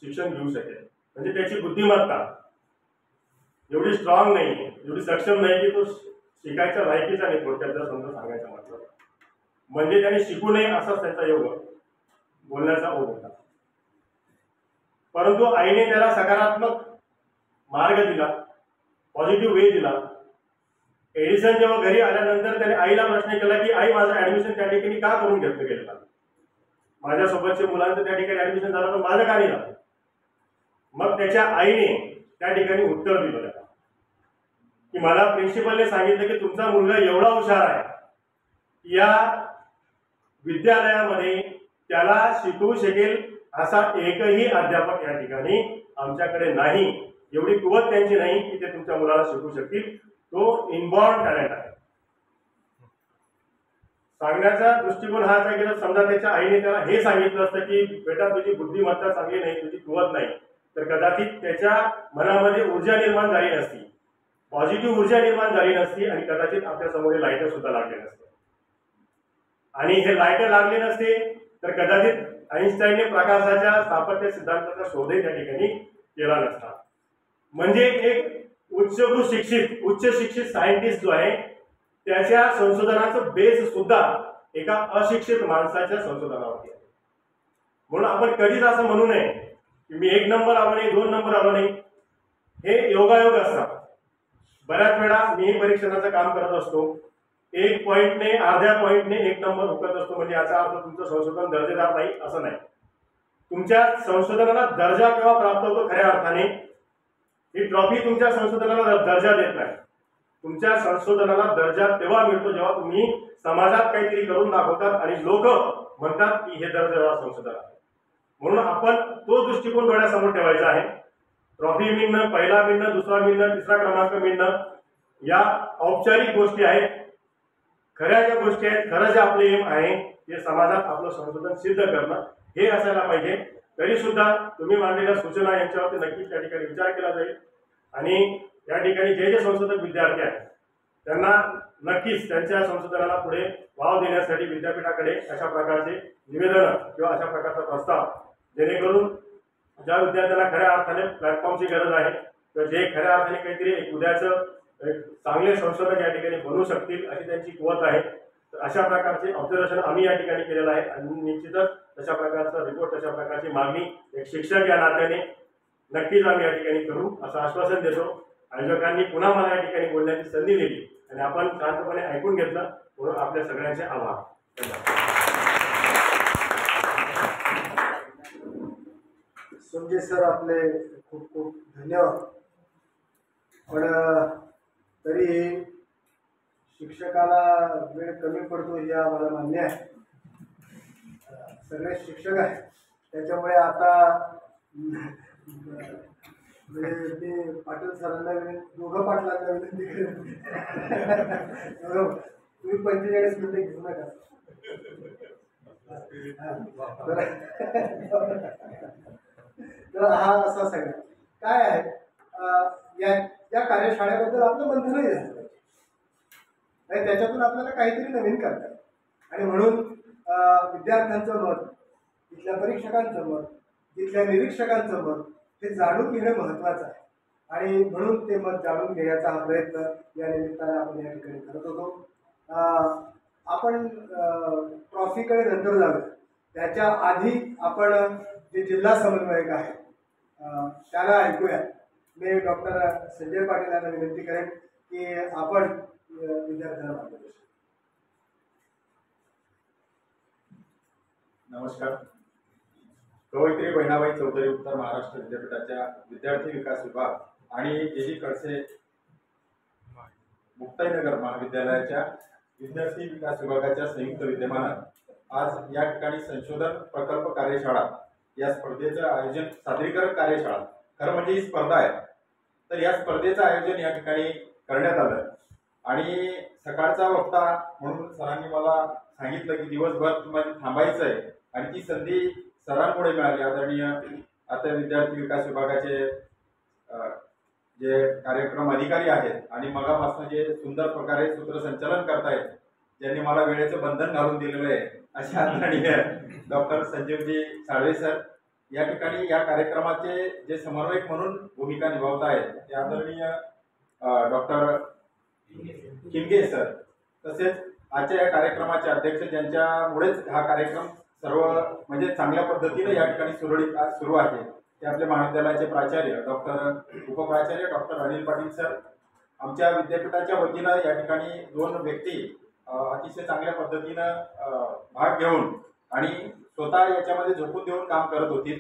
शिक्षण घेऊ शकेल. म्हणजे त्याची बुद्धिमत्ता एवढी स्ट्रॉंग नाही, एवढी सक्षम नाही की तो शिकायच्या लायकीचा नाही. थोडक्यात जर समजा सांगायचं म्हटलं म्हणजे त्याने शिकू नये असाच त्याचा योग बोलण्याचा ओघ होता. परंतु आईने त्याला सकारात्मक मार्ग दिला, पॉझिटिव्ह वे दिला. एडिसन जेव्हा घरी आल्यानंतर त्याने आईला प्रश्न केला की आई माझं ऍडमिशन त्या ठिकाणी का करून घेतलं गेलं? माझ्यासोबतच्या मुलांचं त्या ठिकाणी ऍडमिशन झालं पण माझं का नाही झालं? मग त्याच्या आईने त्या ठिकाणी उत्तर दिलं की मला प्रिन्सिपलने सांगितलं की तुमचा मुलगा एवढा हुशार आहे या विद्यालयामध्ये त्याला शिकवू शकेल असा एकही अध्यापक या ठिकाणी आमच्याकडे नाही. एवढी कुवत त्यांची नाही की ते तुमच्या मुलाला शिकवू शकतील. तो इनबॉर्न टॅलेंट आहे. सांगण्याचा दृष्टिकोन हाच आहे की समजा त्याच्या आईने त्याला हे सांगितलं असतं की बेटा तुझी बुद्धिमत्ता चांगली नाही, तुझी कुवत नाही, तर कदाचित त्याच्या मनामध्ये ऊर्जा निर्माण झाली नसती, पॉझिटिव्ह ऊर्जा निर्माण झाली नसती आणि कदाचित आपल्या समोर लाईटर सुद्धा लागले नसते. आणि हे लाईटर लागले नसते तर कदाचित आईन्स्टाईनने प्रकाशाच्या स्थापत्य सिद्धांताचा शोधही त्या ठिकाणी केला नसता. म्हणजे एक उच्च शिक्षित सायंटिस्ट जो आहे त्याच्या संशोधनाचं बेस सुद्धा एका अशिक्षित माणसाच्या संशोधनावरती आहे. म्हणून आपण कधीच असं म्हणू नये की मी 1 नंबर आलो नाही, 2 नंबर आलो नाही. हे योगायोग असतात. बऱ्याच वेळा मी परीक्षणाचं काम करत असतो, 1 पॉईंटने अर्ध्या पॉईंटने 1 नंबर हुकत असतो. म्हणजे याचा अर्थ तुमचं संशोधन दर्जेदार नाही असं नाही. तुमच्या संशोधनाला दर्जा केव्हा प्राप्त होतो खऱ्या अर्थाने? ही ट्रॉफी तुमच्या संशोधनाला दर्जा देत नाही. तुमच्या संशोधनाला दर्जा तेव्हा मिळतो जेव्हा तुम्ही समाजात काहीतरी करून दाखवतात आणि लोक म्हणतात की हे दर्जेदार संशोधन आहे. म्हणून आपण तो दृष्टिकोन डोळ्यासमोर ठेवायचा आहे. ट्रॉफी मिळणं, पहिला मिळणं, दुसरा मिळणं, तिसरा क्रमांक मिळणं या औपचारिक गोष्टी आहेत. खऱ्या ज्या गोष्टी आहेत, खरं जे आपले एम आहे ते समाजात आपलं संशोधन सिद्ध करणं हे असायला पाहिजे. तरी सुद्धा तुम्ही मांडलेल्या सूचना यांच्यावरती नक्कीच त्या ठिकाणी विचार केला जाईल आणि या ठिकाणी जे जे संशोधक विद्यार्थी आहेत त्यांना नक्कीच त्यांच्या संशोधनाला पुढे वाव देण्यासाठी विद्यापीठाकडे अशा प्रकारचे निवेदन किंवा अशा प्रकारचा प्रस्ताव, जेणेकरून ज्या विद्यार्थ्यांना खऱ्या अर्थाने प्लॅटफॉर्मची गरज आहे किंवा जे खऱ्या अर्थाने काहीतरी एक उद्याचं एक चांगले संशोधक या ठिकाणी बनू शकतील अशी त्यांची कुवत आहे. तर अशा प्रकारचे ऑब्झर्वेशन आम्ही या ठिकाणी केलेलं आहे आणि निश्चितच तशा प्रकारचा रिपोर्ट, तशा प्रकारची मागणी एक शिक्षक या नात्याने नक्कीच आम्ही या ठिकाणी करू असं आश्वासन देतो. आयोजकांनी पुन्हा मला या ठिकाणी बोलण्याची संधी दिली आणि आपण शांतपणे ऐकून घेतलं म्हणून आपल्या सगळ्यांचे आभार. संजय सर आपले खूप खूप धन्यवाद. पण तरी शिक्षकाला वेळ कमी पडतो हे आम्हाला मान्य आहे. सगळे शिक्षक आहेत त्याच्यामुळे आता मी पाटील सरांना दोघं पाटलांना विनंती करेन तुम्ही 45 मिनिटं घेऊ नका. तर हा असा सगळं काय आहे या कार्यशाळेबद्दल आपलं बंधनही झालं पाहिजे. त्याच्यातून आपल्याला काहीतरी नवीन करता येईल आणि म्हणून विद्यार्थ्यांचं मत, तिथल्या परीक्षकांचं मत, तिथल्या निरीक्षकांचं मत हे जाणून घेणं महत्त्वाचं आहे आणि म्हणून ते मत जाणून घेण्याचा हा प्रयत्न या निमित्ताने आपण या ठिकाणी करत होतो. आपण ट्रॉफीकडे नंतर जाऊया. त्याच्या आधी आपण जे जिल्हा समन्वयक आहेत त्याला ऐकूया. मी डॉक्टर संजय पाटील यांना विनंती करेन की आपण विद्यार्थ्यांना मार्गदर्शन. नमस्कार. कवयित्री बहिणाबाई चौधरी उत्तर महाराष्ट्र विद्यापीठाच्या विद्यार्थी विकास विभाग आणि जे खडसे मुक्ताईनगर महाविद्यालयाच्या विद्यार्थी विकास विभागाच्या संयुक्त विद्यमानात आज या ठिकाणी संशोधन प्रकल्प कार्यशाळा या स्पर्धेचं आयोजन, सादरीकरण कार्यशाळा खरं म्हणजे ही स्पर्धा आहे. तर या स्पर्धेचं आयोजन या ठिकाणी करण्यात आलं आणि सकाळचा वक्ता म्हणून सरांनी मला सांगितलं की दिवसभर तुम्हाला थांबायचं आहे आणि ती संधी सरांमुळे मिळाली. आदरणीय आता विद्यार्थी विकास विभागाचे जे कार्यक्रम अधिकारी आहेत आणि मगापासून जे सुंदर प्रकारे सूत्रसंचालन करतायत, ज्यांनी मला वेळेचं बंधन घालून दिलेलं आहे अशा आदरणीय डॉक्टर संजीवजी साळवे सर या ठिकाणी या कार्यक्रमाचे जे समन्वयक म्हणून भूमिका निभावत आहेत ते आदरणीय डॉक्टर किनगे सर, तसेच आजच्या या कार्यक्रमाचे अध्यक्ष ज्यांच्यामुळेच हा कार्यक्रम सर्व म्हणजे चांगल्या पद्धतीने या ठिकाणी सुरळीत सुरू आहे ते आपले महाविद्यालयाचे प्राचार्य उपप्राचार्य डॉक्टर अनिल पाटील सर. आमच्या विद्यापीठाच्या वतीनं या ठिकाणी 2 व्यक्ती अतिशय चांगल्या पद्धतीनं भाग घेऊन आणि स्वतः याच्यामध्ये झोकून देऊन काम करत होती.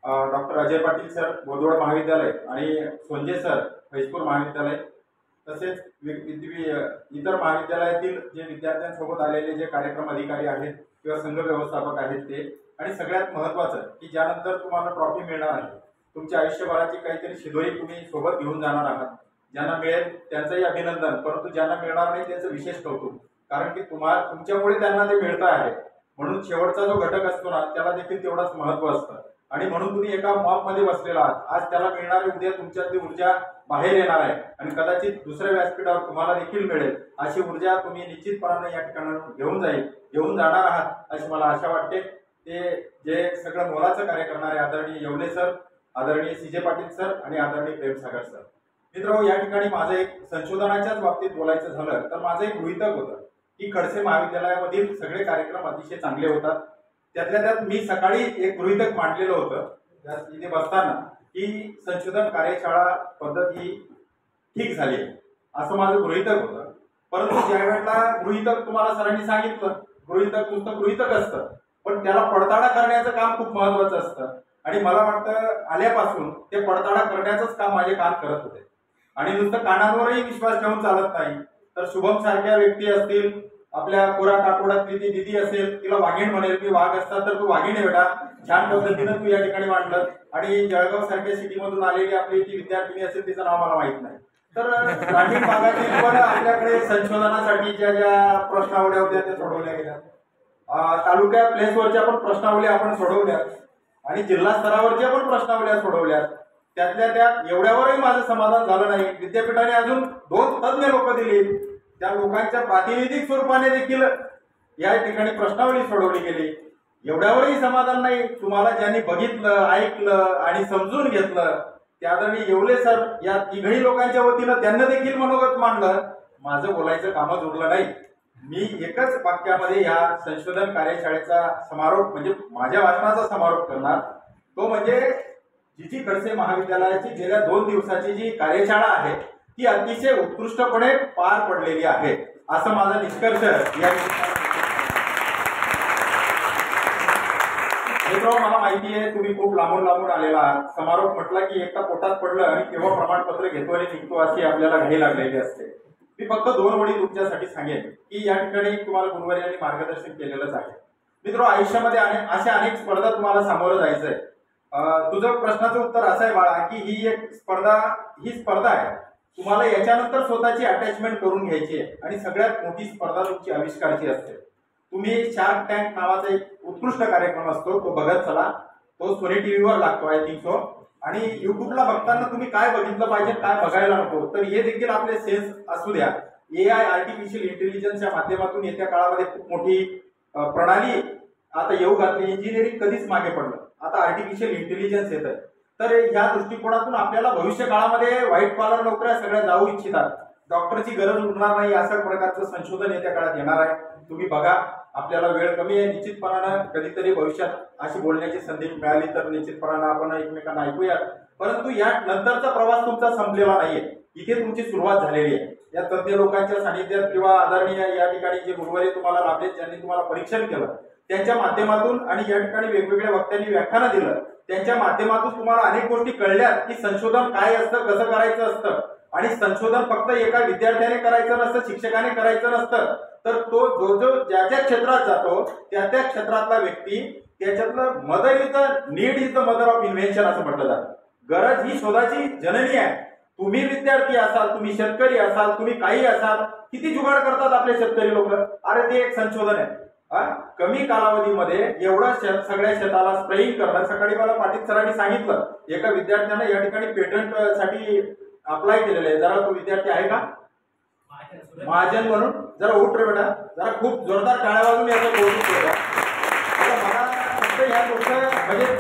डॉक्टर अजय पाटील सर बोदवड महाविद्यालय आणि संजय सर फैजपूर महाविद्यालय, तसेच इतर महाविद्यालयातील जे विद्यार्थ्यांसोबत आलेले जे कार्यक्रम अधिकारी आहेत किंवा संघ व्यवस्थापक आहेत ते, आणि सगळ्यात महत्त्वाचं की ज्यानंतर तुम्हाला ट्रॉफी मिळणार आहे, तुमच्या आयुष्यभराची काहीतरी शिदोरी तुम्ही सोबत घेऊन जाणार आहात. ज्यांना मिळेल त्यांचंही अभिनंदन, परंतु ज्यांना मिळणार नाही त्याचं विशेष कौतुक, कारण की तुमच्यामुळे त्यांना ते मिळतं आहे. म्हणून शेवटचा जो घटक असतो ना त्याला देखील तेवढाच महत्त्व असतं आणि म्हणून तुम्ही एका मॉबमध्ये बसलेला आहात. आज त्याला मिळणारी उद्या तुमच्यातली ऊर्जा बाहेर येणार आहे आणि कदाचित दुसऱ्या व्यासपीठावर तुम्हाला देखील मिळेल. अशी ऊर्जा तुम्ही निश्चितपणाने या ठिकाणी घेऊन जाणार आहात अशी मला आशा वाटते. ते जे सगळं मोलाचं कार्य करणारे आदरणीय येवले सर, आदरणीय CJ पाटील सर आणि आदरणीय प्रेमसागर सर. मित्रांनो, या ठिकाणी माझं एक संशोधनाच्याच बाबतीत बोलायचं झालं तर माझं एक गृहीतक होतं की खडसे महाविद्यालयामधील सगळे कार्यक्रम अतिशय चांगले होतात. त्यातल्या त्यात मी सकाळी एक गृहीतक मांडलेलं होतं इथे बसताना की संशोधन कार्यशाळा पद्धत ही ठीक झाली असं माझं गृहीतक होतं. परंतु ज्या वेळेला गृहीतक तुम्हाला सरांनी सांगितलं, गृहीतक नुसतं गृहीतक असतं पण त्याला पडताळा करण्याचं काम खूप महत्त्वाचं असतं आणि मला वाटतं आल्यापासून ते पडताळा करण्याचंच काम माझे कान करत होते. आणि नुसतं कानांवरही विश्वास ठेवून चालत नाही, तर शुभम सारख्या व्यक्ती असतील, आपल्या पुरा काकोडातली ती दिदी असेल, तिला वाघीण म्हणेल, मी वाघ असतात तर तू वाघीण आहे बेटा. छान पद्धतीनं तू या ठिकाणी मांडलं. आणि जळगाव सारख्या सिटीमधून आलेली आपली ती विद्यार्थिनी असेल, तिचं नाव मला माहित नाही. तर ग्रामीण भागातील पण आपल्याकडे संशोधनासाठी ज्या ज्या प्रश्नावल्या होत्या त्या सोडवल्या गेल्या. तालुक्या प्लेसवरच्या पण प्रश्नावल्या आपण सोडवल्या आणि जिल्हा स्तरावरच्या पण प्रश्नावल्या सोडवल्या. त्यातल्या त्यात एवढ्यावरही माझं समाधान झालं नाही. विद्यापीठाने अजून 2 तज्ज्ञ लोक दिली, त्या लोकांच्या प्रातिनिधिक स्वरूपाने देखील या ठिकाणी प्रश्नावली सोडवली गेली. एवढ्यावरही समाधान नाही. तुम्हाला ज्यांनी बघितलं, ऐकलं आणि समजून घेतलं त्या आदरणीय येवले सर या तिघही लोकांच्या वतीनं त्यांना देखील मनोगत मांडलं. माझं बोलायचं कामच उरलं नाही. मी एकच वाक्यामध्ये या संशोधन कार्यशाळेचा समारोप म्हणजे माझ्या भाषणाचा समारोप करणार. तो म्हणजे जी खडसे महाविद्यालयाची गेल्या 2 दिवसाची जी कार्यशाळा आहे ती अतिशय उत्कृष्टपणे पार पडलेली आहे, असं माझा निष्कर्ष या. मित्रांनो, मला माहिती आहे तुम्ही खूप लांबून आलेला आहात. समारोप म्हटला की एकटा पोटात पडलं आणि केव्हा प्रमाणपत्र घेतो आणि निघतो अशी आपल्याला घाई लागलेली असते. मी फक्त 2 ओळी तुमच्यासाठी सांगेन की या ठिकाणी तुम्हाला गुरुवारी यांनी मार्गदर्शन केलेलंच आहे. मित्रांनो, आयुष्यामध्ये अशा अनेक स्पर्धा तुम्हाला सामोरं जायचंय. तुझं प्रश्नाचं उत्तर असं आहे बाळा की ही स्पर्धा आहे. तुम्हाला याच्यानंतर स्वतःची अटॅचमेंट करून घ्यायची आहे आणि सगळ्यात मोठी स्पर्धा तुमची आविष्कारची असते. तुम्ही शार्क टँक नावाचा एक उत्कृष्ट कार्यक्रम असतो, तो बघत चला. तो सोनी टीव्हीवर लागतो आय थिंक सो. आणि युट्यूबला बघताना तुम्ही काय बघितलं पाहिजे, काय बघायला नको, तर हे देखील आपले सेन्स असू द्या. AI आर्टिफिशियल इंटेलिजन्सच्या माध्यमातून येत्या काळामध्ये खूप मोठी प्रणाली आता येऊ घातली. इंजिनिअरिंग कधीच मागे पडलं, आता आर्टिफिशियल इंटेलिजन्स येत आहे. तर ह्या दृष्टिकोनातून आपल्याला भविष्य काळामध्ये व्हाईट कॉलर नोकऱ्या सगळ्या जाऊ इच्छितात, डॉक्टरची गरज उरणार नाही, अशा प्रकारचं संशोधन येत्या काळात येणार आहे. तुम्ही बघा, आपल्याला वेळ कमी आहे. निश्चितपणानं कधीतरी भविष्यात अशी बोलण्याची संधी मिळाली तर निश्चितपणानं आपण एकमेकांना ऐकूयात. परंतु या नंतरचा प्रवास तुमचा संपलेला नाहीये, इथे तुमची सुरुवात झालेली आहे. या तज्ज्ञ लोकांच्या सानिध्यात किंवा आदरणीय या ठिकाणी जे गुरुवारी तुम्हाला लाभले, ज्यांनी तुम्हाला परीक्षण केलं, त्यांच्या माध्यमातून आणि या ठिकाणी वेगवेगळ्या वक्त्यांनी व्याख्यानं दिलं, त्यांच्या माध्यमातून तुम्हाला अनेक गोष्टी कळल्यात की संशोधन काय असतं, कसं करायचं असतं. आणि संशोधन फक्त एका विद्यार्थ्याने करायचं नसतं, शिक्षकाने करायचं नसतं, तर तो जो ज्या क्षेत्रात जातो त्या क्षेत्रातला व्यक्ती, त्याच्यातलं mother is the need is the mother of invention असं म्हटलं जातं. गरज ही शोधाची जननी आहे. तुम्ही विद्यार्थी असाल, तुम्ही शेतकरी असाल, तुम्ही काही असाल, किती जुगाड करतात आपले शेतकरी लोक. अरे ते एक संशोधन आहे. कमी कालावधीमध्ये एवढं सगळ्या शेताला स्प्रेइंग करणं. सकाळी मला पाटील सरांनी सांगितलं एका विद्यार्थ्यानं या ठिकाणी पेटंट साठी अप्लाय केलेलं आहे. जरा तो विद्यार्थी आहे का महाजन म्हणून, जरा उठ रे बेटा, जरा खूप जोरदार टाळ्या वाजून याचं कौतुक केलं. मला फक्त या गोष्ट म्हणजे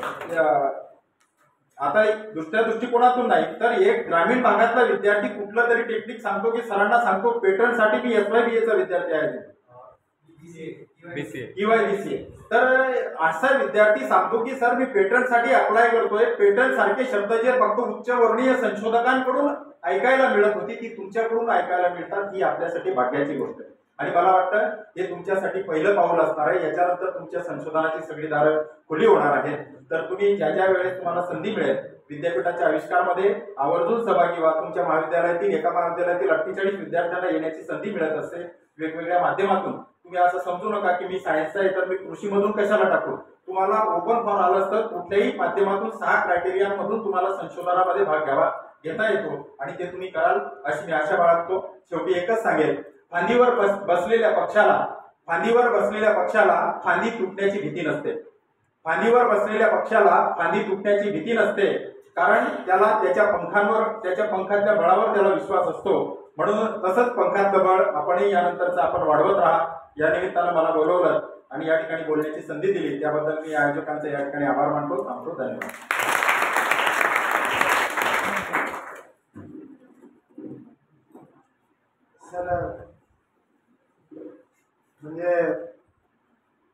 आता एक दुसऱ्या दृष्टिकोनातून नाही, तर एक ग्रामीण भागातला विद्यार्थी कुठलं तरी टेक्निक सांगतो की सरांना सांगतो पेटंटसाठी मी SYBA चा विद्यार्थी आहे किंवा BCA. तर असा विद्यार्थी सांगतो की सर मी पेटंटसाठी अप्लाय करतोय. पेटंट सारखे शब्द जे फक्त उच्चवर्णीय संशोधकांकडून ऐकायला मिळत होती ती तुमच्याकडून ऐकायला मिळतात, ही आपल्यासाठी भाग्याची गोष्ट आहे. आणि मला वाटतं हे तुमच्यासाठी पहिलं पाऊल असणार आहे. याच्यानंतर तुमच्या संशोधनाची सगळी दारं खुली होणार आहेत. तर तुम्ही ज्या वेळेस तुम्हाला संधी मिळेल विद्यापीठाच्या आविष्कारमध्ये आवर्जून सहभागी व्हा. तुमच्या महाविद्यालयातील एका महाविद्यालयातील 48 विद्यार्थ्यांना येण्याची संधी मिळत असते वेगवेगळ्या माध्यमातून. तुम्ही असं समजू नका की मी सायन्सचा आहे तर मी कृषीमधून कशाला टाकू. तुम्हाला ओपन फॉर आलं असतं, कुठल्याही माध्यमातून 6 क्रायटेरियामधून तुम्हाला संशोधनामध्ये भाग घेता येतो आणि ते तुम्ही कराल अशी मी आशा बाळगतो. शेवटी एकच सांगेल, फांदीवर बसलेल्या पक्षाला फांदी तुटण्याची भीती नसते. फांदीवर बसलेल्या पक्षाला फांदी तुटण्याची भीती नसते, कारण त्याला त्याच्या पंखातल्या बळावर त्याला विश्वास असतो. म्हणून तसंच पंखातलं बळ आपणही यानंतरचं आपण वाढवत राहा. या निमित्तानं मला बोलवलं आणि या ठिकाणी बोलण्याची संधी दिली त्याबद्दल मी आयोजकांचा या ठिकाणी आभार मानतो. धन्यवाद. सर, म्हणजे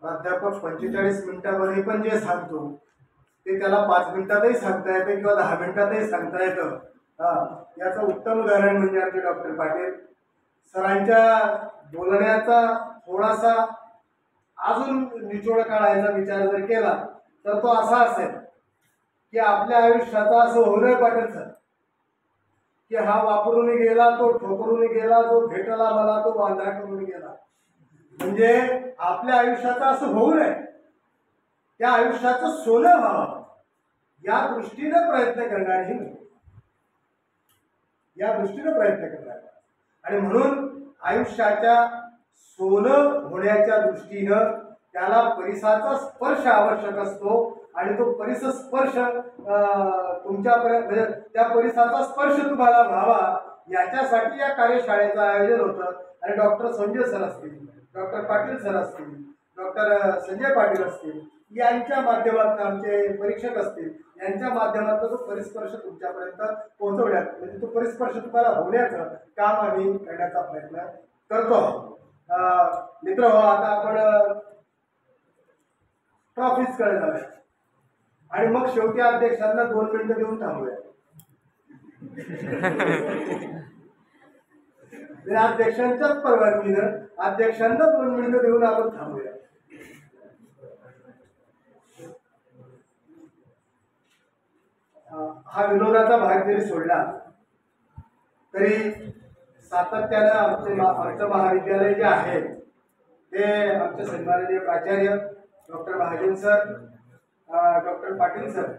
प्राध्यापक 45 मिनिटामध्ये पण जे सांगतो ते त्याला 5 मिनिटातही सांगता येतं किंवा 10 मिनिटातही सांगता येतं. याचं उत्तम उदाहरण म्हणजे आमचे डॉक्टर पाटील सरांच्या बोलण्याचा थोडासा अजून निचोड काढायचा विचार जर केला तर तो असा असेल की आपल्या आयुष्याचा असं होणं पाटील सर की हा वापरून गेला तो ठोकरून गेला, जो भेटला मला तो वांधा करून गेला. म्हणजे आपल्या आयुष्याचं असं होऊ नये, त्या आयुष्याचं सोनं व्हावं या दृष्टीनं प्रयत्न करणारी ही मुलं, या दृष्टीनं प्रयत्न करणार. आणि म्हणून आयुष्याच्या सोनं होण्याच्या दृष्टीनं त्याला परिसराचा स्पर्श आवश्यक असतो आणि तो परिसर स्पर्श तुमच्यापर्यंत म्हणजे त्या परिसराचा स्पर्श तुम्हाला व्हावा याच्यासाठी या कार्यशाळेचं आयोजन होतं. आणि डॉक्टर संजय सर असतील, डॉक्टर पाटील सर असतील, डॉक्टर संजय पाटील असतील यांच्या माध्यमातून आमचे परीक्षक असतील यांच्या माध्यमातून तो परिस्पर्श तुमच्यापर्यंत पोहोचवण्यात म्हणजे तो परिस्पर्श तुम्हाला होण्याचं काम आम्ही करण्याचा प्रयत्न करतो. मित्र हो, आता आपण ट्रॉफीजकडे जाऊया आणि मग शेवटी अध्यक्षांना 2 मिनिटं देऊन थांबूया. अध्यक्षांच्याच परवानगीनं अध्यक्षांना 2 मिनिटं देऊन आपण थांबूया. हा विनोदाचा भाग जरी सोडला तरी सातत्यानं आमचं महाविद्यालय जे आहे ते आमचे सन्माननीय प्राचार्य doctor Mahajan sir, doctor Patil sir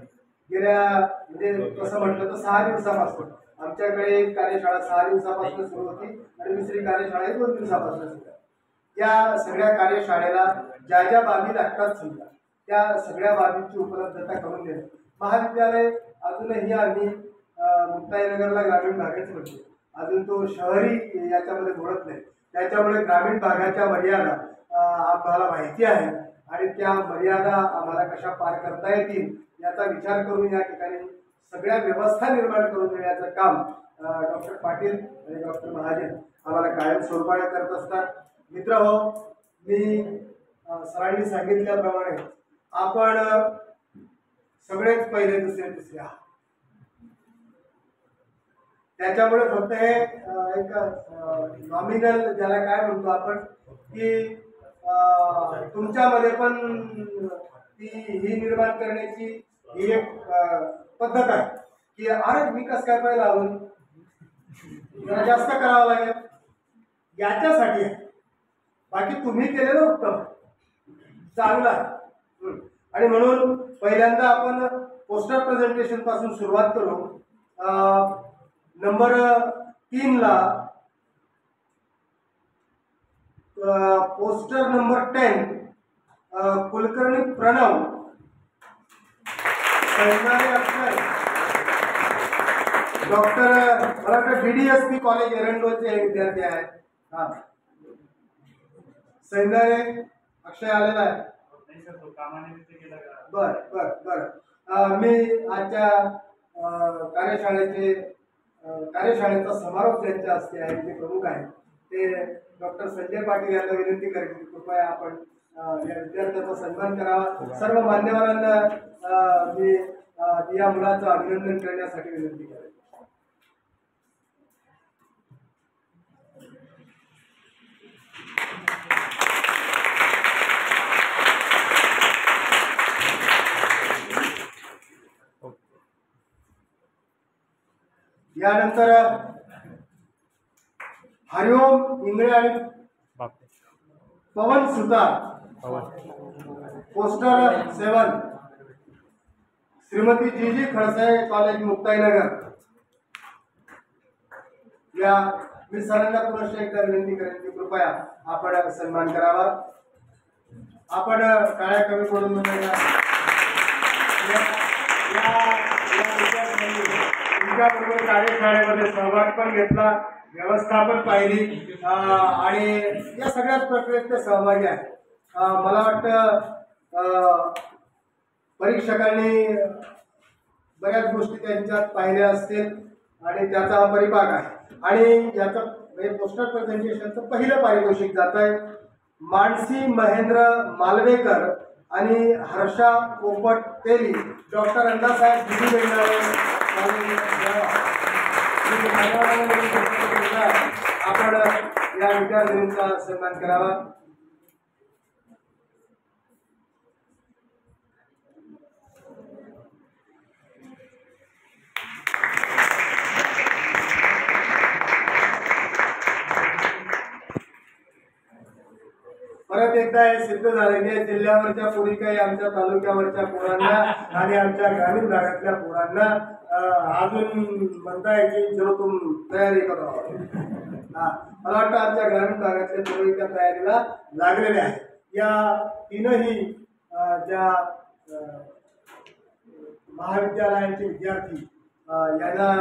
गेल्या म्हणजे कसं म्हटलं तर 6 दिवसापासून आमच्याकडे कार्यशाळा 6 दिवसापासून सुरू होती आणि दुसरी कार्यशाळा 2 दिवसापासून सुरू. या सगळ्या कार्यशाळेला ज्या ज्या बाबी लागतात समजा त्या सगळ्या बाबींची उपलब्धता करून देणं. महाविद्यालय अजूनही आम्ही मुक्ताईनगरला ग्रामीण भागच म्हणतो, अजून तो शहरी याच्यामध्ये घोळत नाही. त्याच्यामुळे ग्रामीण भागाच्या मर्यादा आम्हाला माहिती आहे आणि त्या मर्यादा आम्हाला कशा पार करता येतील याचा विचार करून या ठिकाणी सगळ्या व्यवस्था निर्माण करून देण्याचं काम डॉक्टर पाटील आणि डॉक्टर महाजन आम्हाला कायम स्वरूपाने करत असतात. मित्र हो, मी सरांनी सांगितल्याप्रमाणे आपण सगळेच पहिले दुसरे तिसरे आहात. त्याच्यामुळे फक्त हे एक नॉमिनल ज्याला काय म्हणतो आपण की तुमच्यामध्ये पण ही निर्माण करण्याची ही एक पद्धत आहे की अरे मी कसं काय पाहिजे लावून जरा जास्त करावं लागेल याच्यासाठी आहे. बाकी तुम्ही केलेलं उत्तम चांगलं आहे. आणि म्हणून पहिल्यांदा आपण पोस्टर प्रेझेंटेशन पासून सुरुवात करू. नंबर 3 ला poster number 10 Kulkarni Pranav doctor मला वाटतं DDSP कॉलेज एरंडोलचे विद्यार्थी आहेत. हा सैंदारे अक्षय आलेला आहे. बर बर बर मी आजच्या कार्यशाळेचा समारोप ज्यांच्या हस्ते आहे जे प्रमुख आहेत ते डॉक्टर संजय पाटील यांना विनंती करेन की कृपया आपण या विद्यार्थ्याचा सन्मान करावा. सर्व मान्यवरांना मी या मुलाचं अभिनंदन करण्यासाठी विनंती करेन. यानंतर हरिओम इंगळे आणि पवन सुतार पोस्टर 7 श्रीमती जी खडसे कॉलेज मुक्ताईनगर. या मी सरांना पुनश्च एकदा विनंती करेन की कृपया आपण सन्मान करावा. आपण काळ्या कमी पडून तुमच्याबरोबर कार्यशाळेमध्ये सहभाग पण घेतला, व्यवस्थापन पाहिली आणि या सगळ्याच प्रक्रियेत ते सहभागी आहे. मला वाटतं परीक्षकांनी बऱ्याच गोष्टी त्यांच्यात पाहिल्या असतील आणि त्याचा हा परिपाक आहे. आणि याचं म्हणजे पोस्टर प्रेझेंटेशनचं पहिलं पारितोषिक जात आहे मानसी महेंद्र मालवेकर आणि हर्षा पोपट तेली डॉक्टर अण्णासाहेब दिदी बेंडाळे. आपण या विद्यार्थ्यांचा सन्मान करावा. परत एकदा हे सिद्ध झाले की जिल्ह्यावरच्या पोरी काही आमच्या तालुक्यावरच्या पोरांना आणि आमच्या ग्रामीण भागातल्या पोरांना अजून म्हणताय की जरूर तुम तयारी करा. मला वाटतं आमच्या ग्रामीण भागातल्या पोरी त्या तयारीला लागलेल्या आहेत. या तीनही ज्या महाविद्यालयांचे विद्यार्थी यांना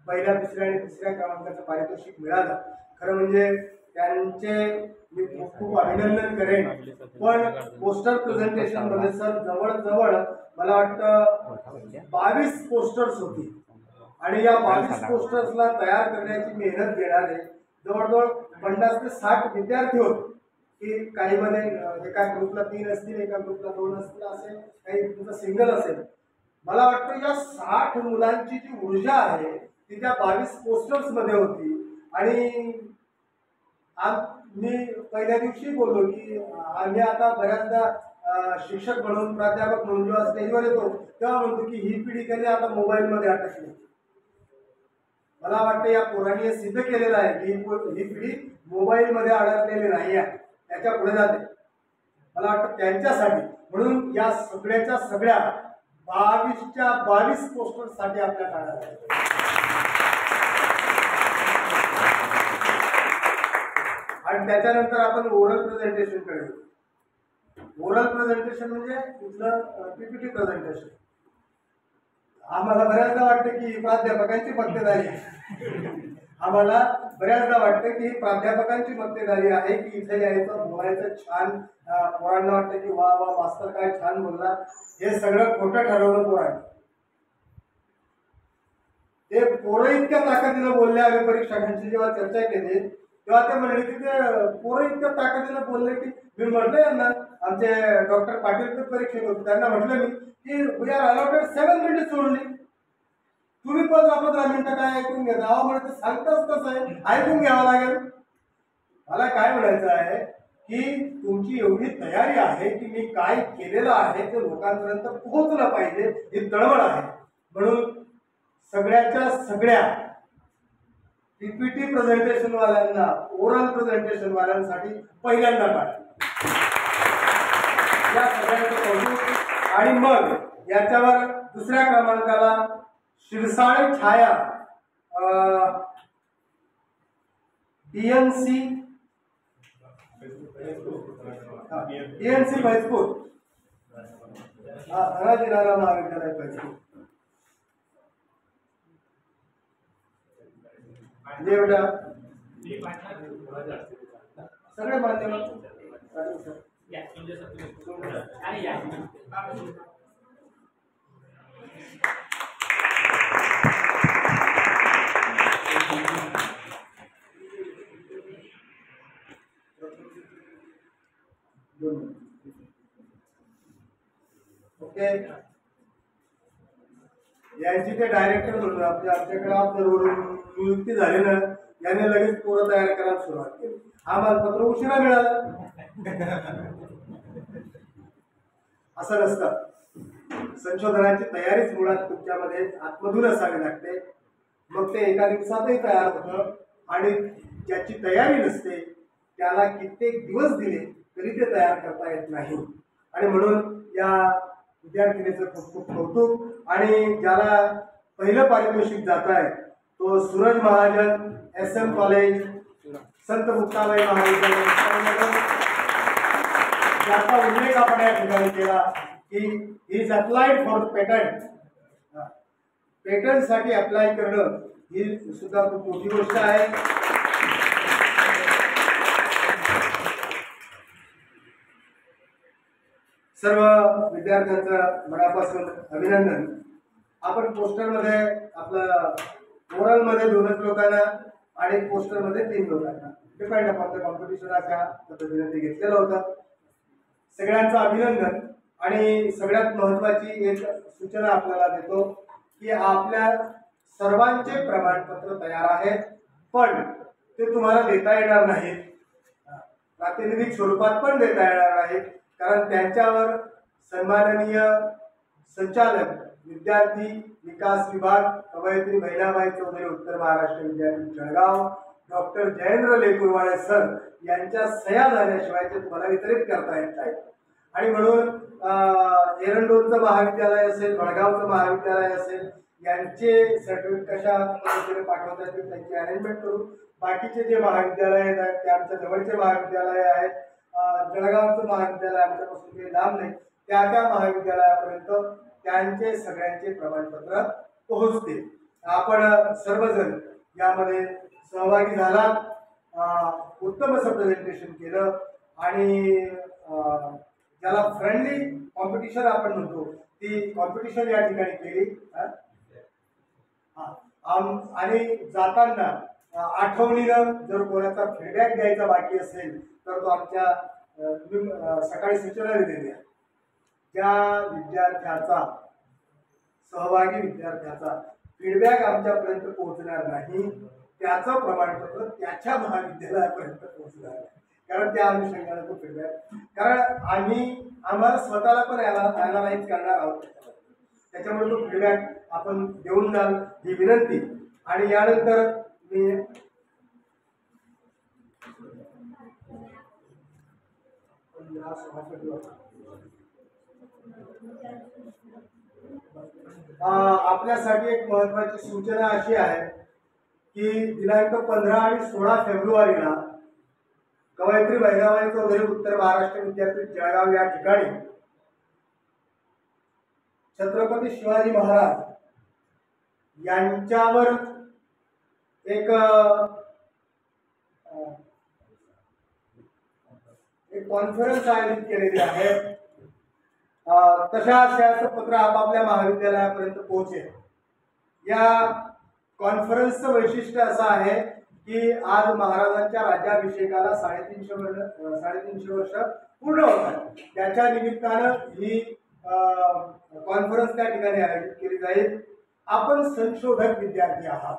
पहिल्या, दुसऱ्या आणि तिसऱ्या क्रमांकाचं पारितोषिक मिळालं. खरं म्हणजे त्यांचे मी खूप खूप अभिनंदन करेन. पण पोस्टर प्रेझेंटेशन मध्ये सर जवळजवळ मला वाटतं 22 पोस्टर्स होती आणि या 22 पोस्टर्सला तयार करण्याची मेहनत घेणारे जवळजवळ 50 ते 60 विद्यार्थी होते. की काही मध्ये एका ग्रुपला 3 असतील, एका ग्रुपला 2 असतील, असे काही तुमचं सिंगल असेल. मला वाटतं या 60 मुलांची जी ऊर्जा आहे ती त्या 22 पोस्टर्स मध्ये होती. आणि मी पहिल्या दिवशी बोललो की आम्ही आता बऱ्याचदा शिक्षक म्हणून, प्राध्यापक म्हणून जेव्हा स्टेजवर येतो तेव्हा म्हणतो की ही पिढी कधी आता मोबाईलमध्ये अटकली. मला वाटतं या पोरांनी हे सिद्ध केलेलं आहे की ही पिढी मोबाईलमध्ये अडकलेली नाही आहे, त्याच्या पुढे जाते. मला वाटतं त्यांच्यासाठी म्हणून या सगळ्याच्या सगळ्या 22च्या 22 पोस्टर्ससाठी आपल्या काळात आहे. आणि त्याच्यानंतर आपण ओरल प्रेझेंटेशन कडे. ओरल प्रेझेंटेशन म्हणजे तुझं पीपीटी प्रेझेंटेशन. आम्हाला बऱ्याचदा वाटतं की प्राध्यापकांची मक्तेदारी आहे. आम्हाला बऱ्याचदा वाटतं की प्राध्यापकांची मक्तेदारी आहे की इथे यायचं, बोलायचं छान. पोरांना वाटतं की वा वा मास्तर काय छान बोलला. हे सगळं खोटं ठरवलं पोरांनी. ते पोरं इतक्या ताकदीनं बोलले. आम्ही परीक्षकांची जेव्हा चर्चा केली तेव्हा ते म्हणले की ते पोरं इतक्या ताकदीनं बोलले की मी म्हटलं यांना, आमचे डॉक्टर पाटील परीक्षक होते, त्यांना म्हटलं मी की we are allotted 7 minutes only. तुम्ही 15 मिनिटं काय ऐकून घेता? अहो म्हणजे सांगताच कसं आहे, ऐकून घ्यावं लागेल. मला काय म्हणायचं आहे की तुमची एवढी तयारी आहे की मी काय केलेलं आहे ते लोकांपर्यंत पोहोचलं पाहिजे, ही तळमळ आहे. म्हणून सगळ्याच्या सगळ्या पीपीटी प्रेझेंटेशन वाल्यांना, ओरल प्रेझेंटेशन वाल्यांसाठी पहिल्यांदा काढा या सगळ्यांचं कौतुक. आणि मग याच्यावर दुसऱ्या क्रमांकाला शिरसाळे छाया पीएनसी फैजपूर, धनाजी नाना महाविद्यालय फैजपूर. एवढ्या सगळे माध्यम ओके. यांची ते डायरेक्टर म्हणून आमच्याकडे नियुक्ती झाली ना, याने लगेच पोरं तयार करायला सुरुवात केली. आम्हाला पत्र उशिरा मिळालं. असं नसतं. संशोधनाची तयारीच मुळात तुमच्यामध्ये आतमधून असावी लागते. मग ते एका दिवसातही तयार होतं. आणि ज्याची तयारी नसते त्याला कित्येक दिवस दिले तरी ते तयार करता येत नाही. आणि म्हणून या विद्यार्थिनीचं खूप खूप कौतुक. आणि ज्याला पहिलं पारितोषिक जात आहे तो सूरज महाजन, SM कॉलेज, संत मुक्ताबाई महाविद्यालय, ज्याचा उल्लेख आपण या ठिकाणी केला की he is applied for patent. पेटंटसाठी अप्लाय करणं ही सुद्धा खूप मोठी गोष्ट आहे. सर्व विद्यार्थ्यांचं मनापासून अभिनंदन. आपण पोस्टरमध्ये आपलं ओरलमध्ये 2च लोकांना आणि पोस्टरमध्ये 3 लोकांना डिपेंड अपॉन द कॉम्पिटिशन अशा पद्धतीने ते घेतलेलं होतं. सगळ्यांचं अभिनंदन. आणि सगळ्यात महत्त्वाची एक सूचना आपल्याला देतो की आपल्या सर्वांचे प्रमाणपत्र तयार आहेत, पण ते तुम्हाला देता येणार नाहीत. प्रातिनिधिक स्वरूपात पण देता येणार नाहीत, कारण त्यांच्यावर सन्माननीय संचालक विद्यार्थी विकास विभाग कवयित्री महिलाबाई चौधरी उत्तर महाराष्ट्र विद्यापीठ जळगाव डॉक्टर जयेंद्र लेकुरवाळे सर यांच्या सह्या झाल्याशिवाय ते तुम्हाला वितरित करता येत नाहीत. आणि म्हणून एरंडोलचं महाविद्यालय असेल, भडगावचं महाविद्यालय असेल, यांचे सर्टिफिकेट कशा पद्धतीने पाठवता येतील त्यांची अरेंजमेंट करू. बाकीचे जे महाविद्यालय आहेत ते आमच्या जवळचे महाविद्यालय आहेत. जळगावचं महाविद्यालय आमच्यापासून काही लांब नाही, त्या महाविद्यालयापर्यंत त्यांचे सगळ्यांचे प्रमाणपत्र पोहोचतील. आपण सर्वजण यामध्ये सहभागी झालात, उत्तम असं प्रेझेंटेशन केलं आणि ज्याला फ्रेंडली कॉम्पिटिशन आपण म्हणतो ती कॉम्पिटिशन या ठिकाणी केली. आणि जाताना आठवणीनं जर कोणाचा फीडबॅक द्यायचा बाकी असेल तर तो आमच्या सकाळी सूचना दिलेल्या ज्या विद्यार्थ्याचा सहभागी विद्यार्थ्याचा फीडबॅक आमच्यापर्यंत पोहोचणार नाही त्याचं प्रमाणपत्र त्याच्या महाविद्यालयापर्यंत पोहोचणार नाही. कारण त्या अनुषंगाने तो फीडबॅक, कारण आम्हाला स्वतःला पण ॲनालाइज करणार आहोत, त्याच्यामुळे तो फीडबॅक आपण देऊन जाल ही विनंती. आणि यानंतर मी आपल्यासाठी एक महत्वाची सूचना अशी आहे की दिनांक 15 आणि 16 फेब्रुवारीला कवयित्री बहिणाबाई चौधरी उत्तर महाराष्ट्र विद्यापीठ जळगाव या ठिकाणी छत्रपती शिवाजी महाराज यांच्यावर एक कॉन्फरन्स आयोजित केलेली आहे. तशाचं पत्र आपापल्या महाविद्यालयापर्यंत पोहोचेल. या कॉन्फरन्सचं वैशिष्ट्य असं आहे की आज महाराजांच्या राज्याभिषेकाला 350 वर्ष पूर्ण होतात. त्याच्या निमित्तानं ही कॉन्फरन्स त्या ठिकाणी आयोजित केली जाईल. आपण संशोधक विद्यार्थी आहात,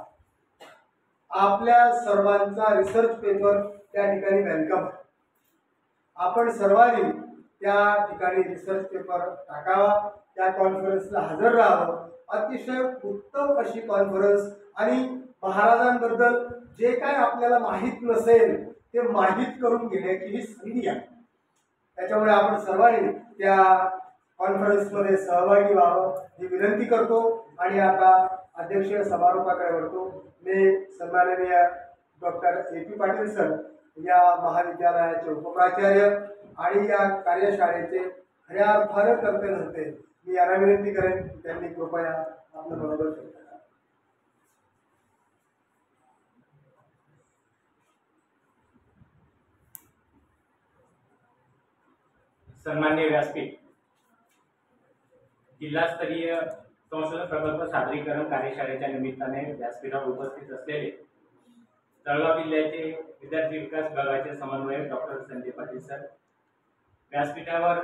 आपल्या सर्वांचा रिसर्च पेपर त्या ठिकाणी वेलकम. आपण सर्वांनी त्या ठिकाणी रिसर्च पेपर टाकावा, त्या कॉन्फरन्सला हजर राहावं. अतिशय उत्तम अशी कॉन्फरन्स आणि महाराजांबद्दल जे काय आपल्याला माहीत नसेल ते माहीत करून घेण्याची ही संधी आहे. त्याच्यामुळे आपण सर्वांनी त्या कॉन्फरन्समध्ये सहभागी व्हावं ही विनंती करतो. आणि आता अध्यक्षीय समारोपाकडे वळतो. मी सन्माननीय डॉक्टर AP पाटील सर या महाविद्यालयाचे उपप्राचार्य आणि या कार्यशाळेचे खऱ्या अर्थानं कर्ते नव्हते, मी यांना विनंती करेन त्यांनी कृपया आपलं मनोगत व्यक्त करा. सन्माननीय व्यासपीठ, जिल्हास्तरीय संशोधन प्रकल्प सादरीकरण कार्यशाळेच्या निमित्ताने व्यासपीठावर उपस्थित असलेले जळगाव जिल्ह्याचे विद्यार्थी विकास विभागाचे समन्वयक डॉक्टर संजय पाटील सर, व्यासपीठावर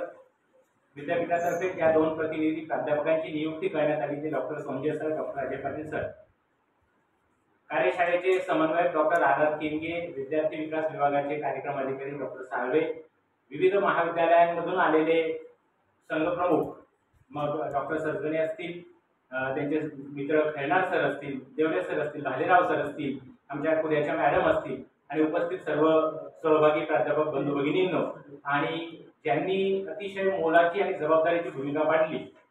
विद्यापीठातर्फे या 2 प्रतिनिधी प्राध्यापकांची नियुक्ती करण्यात आली ते doctor Sanjay sir, doctor Ajay Patil sir, कार्यशाळेचे समन्वयक डॉक्टर RR किनगे, विद्यार्थी विकास विभागाचे कार्यक्रम अधिकारी डॉक्टर साळवे, विविध महाविद्यालयांमधून आलेले संघप्रमुख, मग डॉक्टर सरगणे असतील, त्यांचे मित्र खैरनार सर असतील, देवले सर असतील, भालेराव सर असतील, आमच्या पुण्याच्या मॅडम असतील आणि उपस्थित सर्व सहभागी प्राध्यापक बंधू भगिनींनो आणि ज्यांनी अतिशय मोलाची आणि जबाबदारीची भूमिका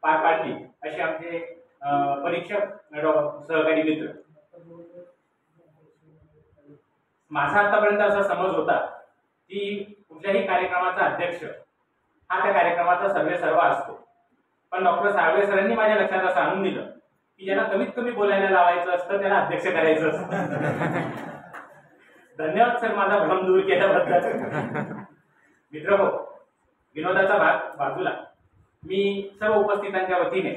पार पाडली असे आमचे परीक्षक सहकारी मित्र. माझा आतापर्यंत असा समज होता की कुठल्याही कार्यक्रमाचा अध्यक्ष हा त्या कार्यक्रमाचा सर्वेसर्वा असतो, पण डॉक्टर साळवे सरांनी माझ्या लक्षात असं आणून दिलं की ज्यांना कमीत कमी बोलायला लावायचं असतं त्याला अध्यक्ष करायचं असतं. धन्यवाद सर माझा भ्रम दूर केल्याबद्दल. मित्रहो, विनोदाचा भाग बाजूला, मी सर्व उपस्थितांच्या वतीने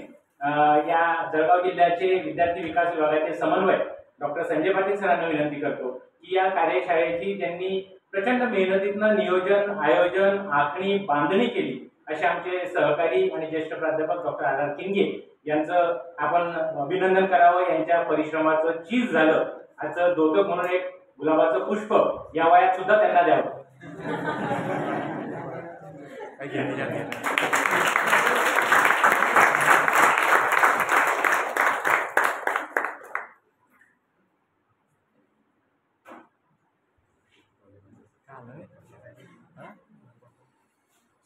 या जळगाव जिल्ह्याचे विद्यार्थी विकास विभागाचे समन्वयक डॉक्टर संजय पाटील सरांना विनंती करतो की या कार्यशाळेची ज्यांनी प्रचंड मेहनतीनं नियोजन, आयोजन, आखणी, बांधणी केली असे आमचे सहकारी आणि ज्येष्ठ प्राध्यापक डॉक्टर RR किनगे यांचं आपण अभिनंदन करावं. यांच्या परिश्रमाचं चीज झालं. आजचं दोतक म्हणून एक गुलाबाचं पुष्प या वयात सुद्धा त्यांना द्यावं.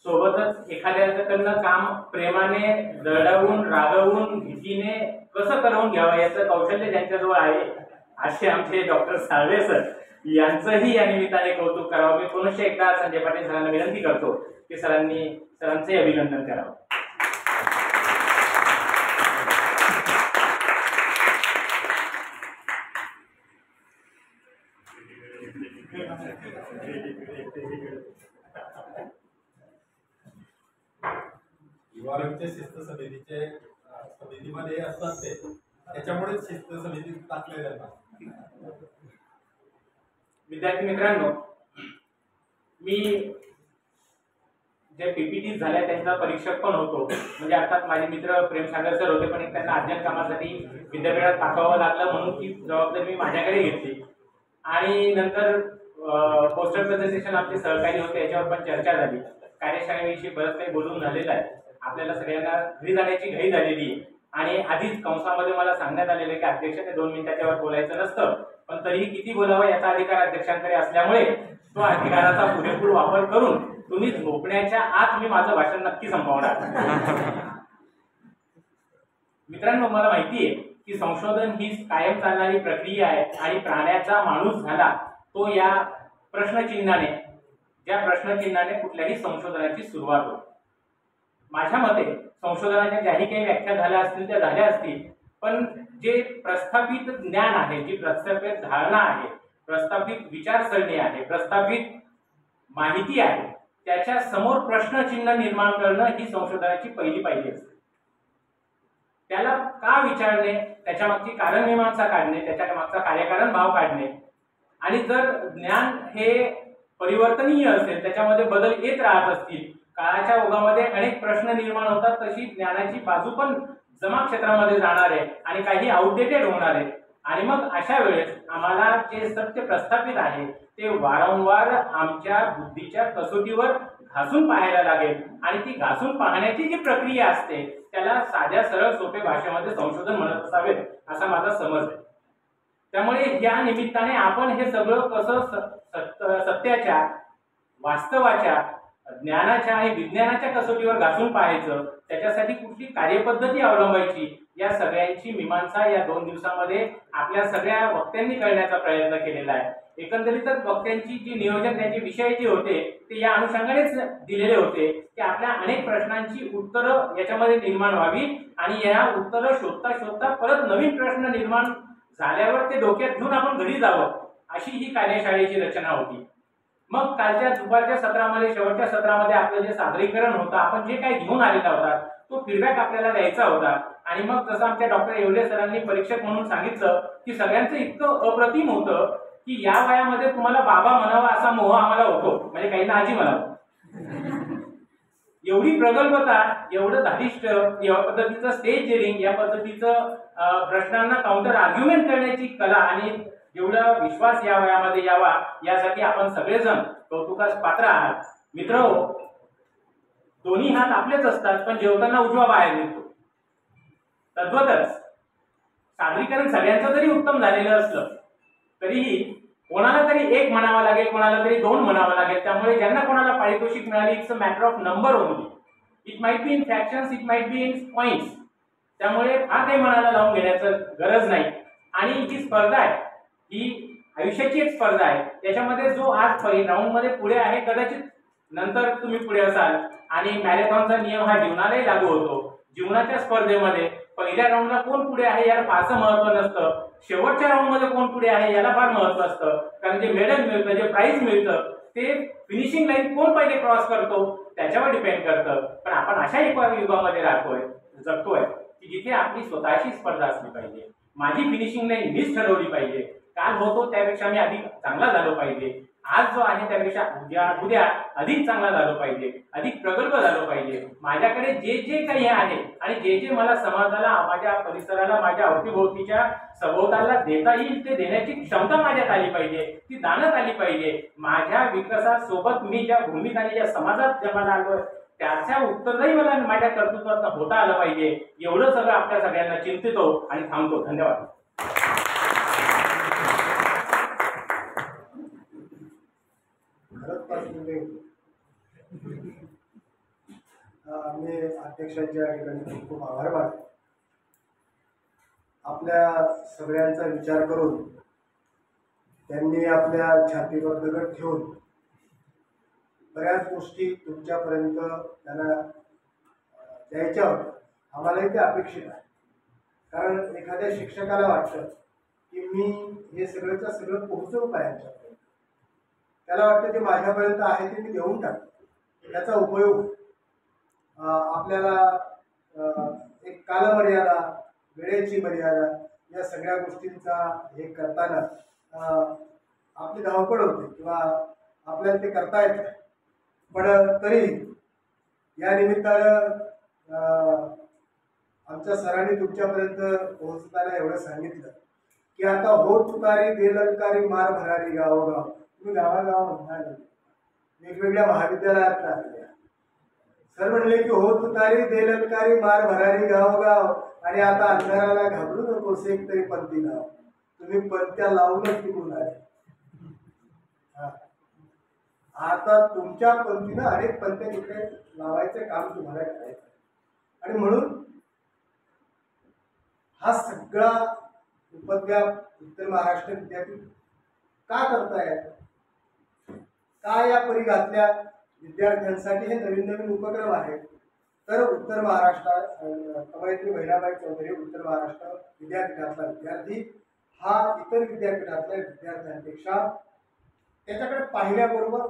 सोबतच एखाद्याकडनं काम प्रेमाने दडवून रागवून भीतीने कसं करवून घ्यावं याचं कौशल्य ज्यांच्याजवळ आहे असे आमचे डॉक्टर साळवे सर यांचंही या निमित्ताने कौतुक करावं. मी पुनश्च एकदा संजय पाटील सरांना विनंती करतो की सरांचे अभिनंदन करावं. युवारंगचे शिस्त समितीमध्ये असतात ते, त्याच्यामुळेच शिस्त समिती टाकले जातात. विद्यार्थी मित्रांनो, मी जे पीपीटी झाल्या त्यांचा परीक्षक पण होतो. म्हणजे अर्थात माझे मित्र प्रेमसागर सर होते, पण त्यांना अर्जंट कामासाठी विद्यापीठात पाठवावं लागलं म्हणून ती जबाबदारी मी माझ्याकडे घेतली. आणि नंतर पोस्टर प्रेझेंटेशन आमचे सहकारी होते याच्यावर पण चर्चा झाली. कार्यशाळेविषयी बरंच काही बोलून झालेलं आहे. आपल्याला सगळ्यांना घरी जाण्याची घाई झालेली आहे आणि आधीच कंसामध्ये मला सांगण्यात आलेलं आहे की अध्यक्षाने 2 मिनिटाच्या वर बोलायचं नसतं, पण तरीही किती बोलावं याचा अधिकार अध्यक्षांकडे असल्यामुळे तो अधिकाराचा पुरेपूर वापर करून तुम्ही झोपण्याच्या आत मी माझं भाषण नक्की संपवणार. मित्रांनो, मला माहिती आहे की संशोधन ही कायम चालणारी प्रक्रिया आहे आणि प्राण्याचा माणूस झाला तो या प्रश्नचिन्हाने, ज्या प्रश्नचिन्हाने कुठल्याही संशोधनाची सुरुवात होते. माझ्या मते संशोधनाच्या ज्याही काही व्याख्या झाल्या असतील त्या झाल्या असतील, पण जे प्रस्थापित ज्ञान आहे, जी प्रस्थापित धारणा आहे, प्रस्थापित विचारसरणी आहे, प्रस्थापित माहिती आहे, त्याच्या समोर प्रश्नचिन्ह निर्माण करणं ही संशोधनाची पहिली पायरी असते. त्याला का विचारणे, त्याच्या मागची कारणमीमांसा काढणे, त्याच्या मागचा कार्यकारण भाव काढणे. आणि जर ज्ञान हे परिवर्तनीय असेल, त्याच्यामध्ये बदल येत राहत असतील, काळाच्या ओघामध्ये अनेक प्रश्न निर्माण होतात, तशी ज्ञानाची बाजू पण जमा क्षेत्रामध्ये जाणार आहे आणि काही आउटडेटेड होणार आहे. आणि मग अशा वेळेस आम्हाला जे सत्य प्रस्थापित आहे ते वारंवार आमच्या बुद्धीच्या कसोटीवर घासून पाहायला लागेल. आणि ती घासून पाहण्याची जी प्रक्रिया असते त्याला साध्या सरळ सोपे भाषेमध्ये संशोधन म्हणत असावेत असा माझा समज आहे. त्यामुळे या निमित्ताने आपण हे सगळं कसं सत्याच्या, वास्तवाच्या, ज्ञानाच्या आणि विज्ञानाच्या कसोटीवर घासून पाहायचं, त्याच्यासाठी कुठली कार्यपद्धती अवलंबायची, या सगळ्यांची मीमांसा या 2 दिवसामध्ये आपल्या सगळ्या वक्त्यांनी करण्याचा प्रयत्न केलेला आहे. एकंदरीतच वक्त्यांची जी नियोजन त्याचे विषय जे होते ते या अनुषंगानेच दिलेले होते की आपल्या अनेक प्रश्नांची उत्तरं याच्यामध्ये निर्माण व्हावी आणि या उत्तरं शोधता शोधता परत नवीन प्रश्न निर्माण झाल्यावर ते डोक्यात घेऊन आपण घरी जावं, अशी ही कार्यशाळेची रचना होती. मग कालच्या दुपारच्या सत्रामध्ये, शेवटच्या सत्रामध्ये आपलं जे सादरीकरण होतं, आपण जे काही घेऊन आलेला होता तो फीडबॅक आपल्याला द्यायचा होता. आणि मग जसं आमच्या डॉक्टर येवले सरांनी परीक्षक म्हणून सांगितलं की सगळ्यांचं इतकं अप्रतिम होतं की या वयामध्ये तुम्हाला बाबा म्हणावा असा मोह आम्हाला होतो, म्हणजे काहींना आजी म्हणावं. एवढी प्रगल्भता, एवढं धारिष्ट, या पद्धतीचं स्टेज डेअरिंग, या पद्धतीचं प्रश्नांना काउंटर आर्ग्युमेंट करण्याची कला आणि एवढा विश्वास या वयामध्ये यावा यासाठी आपण सगळेजण कौतुकास पात्र आहात. मित्रहो, दोन्ही हात आपलेच असतात पण जेवताना उजवा बाहेर निघतो. तद्वतच सादरीकरण सगळ्यांचं जरी उत्तम झालेलं असलं तरीही कोणाला तरी 1 म्हणावं लागेल, कोणाला तरी 2 म्हणावं लागेल. त्यामुळे ज्यांना कोणाला पारितोषिक मिळाली, it's a matter of number only. It might be in fractions, it might be in points. त्यामुळे फार काही मनाला लावून घेण्याचं गरज नाही. आणि जी स्पर्धा आहे ही आयुष्याची एक स्पर्धा आहे. त्याच्यामध्ये जो आज राऊंडमध्ये पुढे आहे, कदाचित नंतर तुम्ही पुढे असाल. आणि मॅरेथॉनचा नियम हा जीवनालाही लागू होतो. जीवनाच्या स्पर्धेमध्ये पहिल्या राऊंडला कोण पुढे आहे याला फारसं महत्व नसतं, शेवटच्या राऊंडमध्ये कोण पुढे आहे याला फार महत्व असतं. कारण जे मेडल मिळतं, जे प्राइज मिळतं, ते फिनिशिंग लाईन कोण पहिले क्रॉस करतो त्याच्यावर डिपेंड करतं. पण आपण अशा एका युगामध्ये राहतोय, जगतोय की जिथे आपली स्वतःची स्पर्धा असली पाहिजे. माझी फिनिशिंग लाईन मीच ठरवली पाहिजे. काल होतो त्यापेक्षा मी अधिक चांगला झालो पाहिजे. आज जो आहे त्यापेक्षा उद्या अधिक चांगला झालो पाहिजे, अधिक प्रगल्भ झालो पाहिजे. माझ्याकडे जे जे काही आहे आणि जे जे मला समाजाला, माझ्या परिसराला, माझ्या अवतीभोवतीच्या सभोवताला देता येईल ते देण्याची क्षमता माझ्यात आली पाहिजे, ती दानत आली पाहिजे. माझ्या विकासासोबत मी ज्या भूमिका आणि ज्या समाजात जन्माला आलोय त्याच्या उत्तरही मला माझ्या कर्तृत्वात होता आलं पाहिजे. एवढं सगळं आपल्या सगळ्यांना चिंतितो आणि थांबतो. धन्यवाद. मी अध्यक्षांच्या या ठिकाणी खूप खूप आभार मानतो. आपल्या सगळ्यांचा विचार करून त्यांनी आपल्या छातीवर दगड ठेवून बऱ्याच गोष्टी तुमच्यापर्यंत त्यांना द्यायच्या होत्या. आम्हालाही ते अपेक्षित आहे. कारण एखाद्या शिक्षकाला वाटतं की मी हे सगळंच्या सगळं पोहोचवू का यांच्यापर्यंत. त्याला वाटतं जे माझ्यापर्यंत आहे ते मी देऊन टाकतो. त्याचा उपयोग आपल्याला एक कालमर्यादा, वेळेची मर्यादा या सगळ्या गोष्टींचा हे करताना आपली धावपळ होते किंवा आपल्याला ते करता येत नाही. पण तरी या निमित्तानं आमच्या सरांनी तुमच्यापर्यंत पोहोचताना एवढं सांगितलं की आता हो तुतारी देलंकारी मार भरारी गावोगाव. तुम्ही गावागाव म्हणाल वेगवेगळ्या महाविद्यालयात आलेल्या सर म्हणले की हो तुतारी देलंकारी मार भरारी गावोगाव आणि आता अंधाराला घाबरू नकोस एक तरी पंथी लाव. तुम्ही पंथ्या लावूनच तिकडून आले. आता तुमच्या पंथीनं अनेक पंथ्या तिकडे लावायचं काम तुम्हाला करायचं. आणि म्हणून हा सगळा उपद्व्याप उत्तर महाराष्ट्र विद्यापीठ का करतायत, का या परी घातल्या विद्यार्थ्यांसाठी हे नवीन नवीन उपक्रम आहेत. तर उत्तर महाराष्ट्रात कवयित्री बहिणाबाई चौधरी उत्तर महाराष्ट्र विद्यापीठातला विद्यार्थी हा इतर विद्यापीठातल्या विद्यार्थ्यांपेक्षा त्याच्याकडे पाहिल्याबरोबर,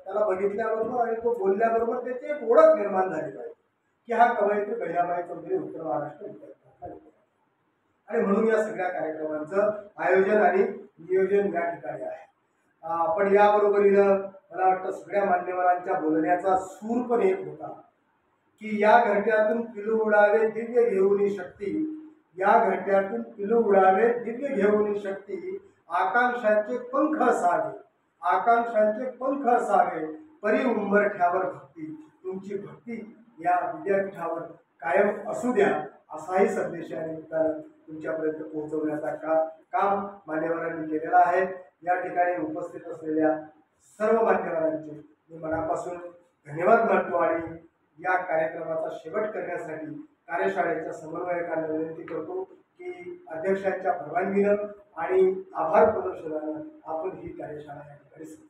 त्याला बघितल्याबरोबर आणि तो बोलल्याबरोबर त्याची एक ओळख निर्माण झाली पाहिजे की हा कवयित्री बहिणाबाई चौधरी उत्तर महाराष्ट्र विद्यापीठातला विद्यार्थी. आणि म्हणून या सगळ्या कार्यक्रमांचं आयोजन आणि नियोजन या ठिकाणी आहे. पण याबरोबरीनं मला वाटतं सगळ्या मान्यवरांच्या बोलण्याचा सूर पण एक होता की या घरट्यातून पिलू उडावे दिव्य घेऊन शक्ती, या घरट्यातून पिलू उडावे दिव्य घेऊन शक्ती, आकांक्षांचे पंख असावे, आकांक्षांचे पंख असावे, परी उंबरठ्यावर भक्ती. तुमची भक्ती या विद्यापीठावर कायम असू द्या असाही संदेश या निमित्तानं तुमच्यापर्यंत पोहोचवण्याचा काम मान्यवरांनी केलेला आहे. या ठिकाणी उपस्थित असलेल्या सर्व मान्यवरांचे मी मनापासून धन्यवाद मानतो आणि या कार्यक्रमाचा शेवट करण्यासाठी कार्यशाळेच्या समन्वयकांना विनंती करतो की अध्यक्षांच्या परवानगीनं आणि आभार प्रदर्शनानं आपण ही कार्यशाळा या ठिकाणी सुरू.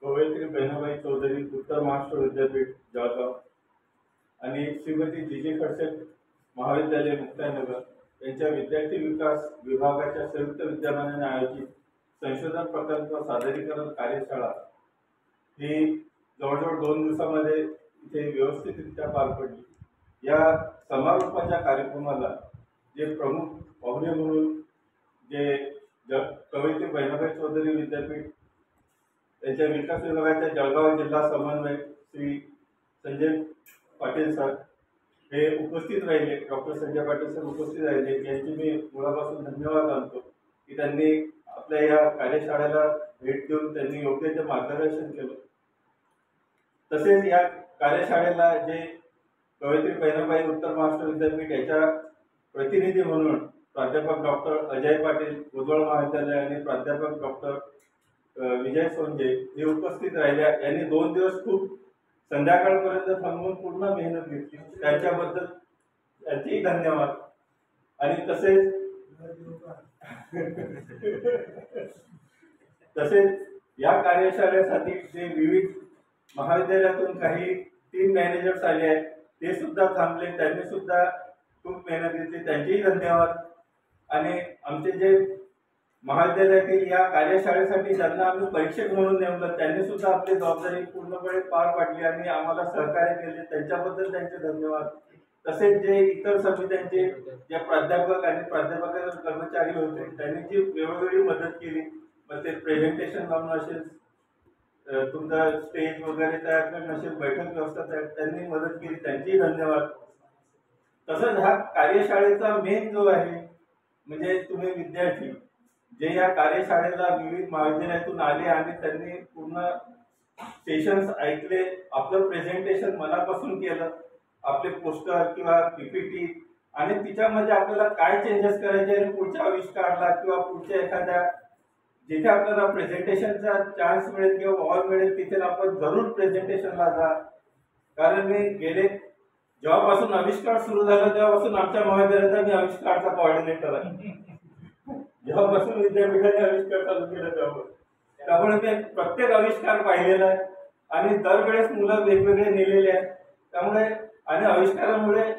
कवयित्री बहिणाबाई चौधरी उत्तर महाराष्ट्र विद्यापीठ जळगाव आणि श्रीमती जी खडसे महाविद्यालय मुक्ताईनगर यांच्या विद्यार्थी विकास विभागाच्या संयुक्त विद्यमानाने आयोजित संशोधन प्रकल्प सादरीकरण कार्यशाळा ही जवळजवळ 2 दिवसामध्ये इथे व्यवस्थितरित्या पार पडली. या समारोपाच्या कार्यक्रमाला जे प्रमुख पाहुणे म्हणून जे कवयित्री बहिणाबाई चौधरी विद्यापीठ त्यांच्या विकास विभागाच्या जळगाव जिल्हा समन्वयक श्री संजय पाटील सर हे उपस्थित राहिले, डॉक्टर संजय पाटील सर उपस्थित राहिले, यांचे मी मुळापासून धन्यवाद मानतो की त्यांनी आपल्या या कार्यशाळेला भेट देऊन त्यांनी योग्य ते मार्गदर्शन केलं. तसेच या कार्यशाळेला जे कवयित्री बहिणाबाई उत्तर महाराष्ट्र विद्यापीठ याच्या प्रतिनिधी म्हणून प्राध्यापक डॉक्टर अजय पाटील उज्ज्वल महाविद्यालय आणि प्राध्यापक डॉक्टर विजय सोंजे हे उपस्थित राहिल्या. यांनी 2 दिवस खूप संध्याकाळपर्यंत थांबून पूर्ण मेहनत घेतली, त्यांच्याबद्दल त्यांचेही धन्यवाद. आणि तसेच या कार्यशाळेसाठी जे विविध महाविद्यालयातून काही टीम मॅनेजर्स आले आहेत ते सुद्धा थांबले, त्यांनी सुद्धा खूप मेहनत घेतली, त्यांचेही धन्यवाद. आणि आमचे जे महाविद्यालयातील या कार्यशाळेसाठी ज्यांना आम्ही परीक्षक म्हणून नेमलं त्यांनी सुद्धा आपली जबाबदारी पूर्णपणे पार पाडली आणि आम्हाला सहकार्य केले, त्यांच्याबद्दल त्यांचे धन्यवाद. तसेच जे इतर समित्यांचे जे प्राध्यापक आणि प्राध्यापक कर्मचारी होते त्यांनी जी वेळोवेळी मदत केली, मग ते प्रेझेंटेशन लावून असेल, तुमचा स्टेज वगैरे तयार करून असेल, बैठक व्यवस्था तयार त्यांनी मदत केली, त्यांचेही धन्यवाद. तसंच हा कार्यशाळेचा मेन जो आहे म्हणजे तुम्ही विद्यार्थी जे या कार्यशाळेला विविध महाविद्यालयातून आले आणि त्यांनी पूर्ण सेशन्स ऐकले, आपलं प्रेझेंटेशन मनापासून केलं, आपले पोस्टर किंवा पीपीटी आणि तिच्यामध्ये आपल्याला काय चेंजेस करायचे आणि पुढच्या आविष्कारला किंवा पुढच्या एखाद्या जिथे आपल्याला प्रेझेंटेशनचा चान्स मिळेल किंवा हॉल मिळेल तिथे आपण जरूर प्रेझेंटेशनला जा. कारण मी गेले जेव्हापासून आविष्कार सुरू झाला तेव्हापासून आमच्या महाविद्यालयाचा मी आविष्कारचा कोऑर्डिनेटर आहे. जेव्हापासून विद्यापीठाने आविष्कार चालू केला त्यामुळे मी प्रत्येक आविष्कार पाहिलेला आहे आणि दरवेळेस मुलं वेगवेगळे नेलेले आहेत. त्यामुळे आणि आविष्कारामुळे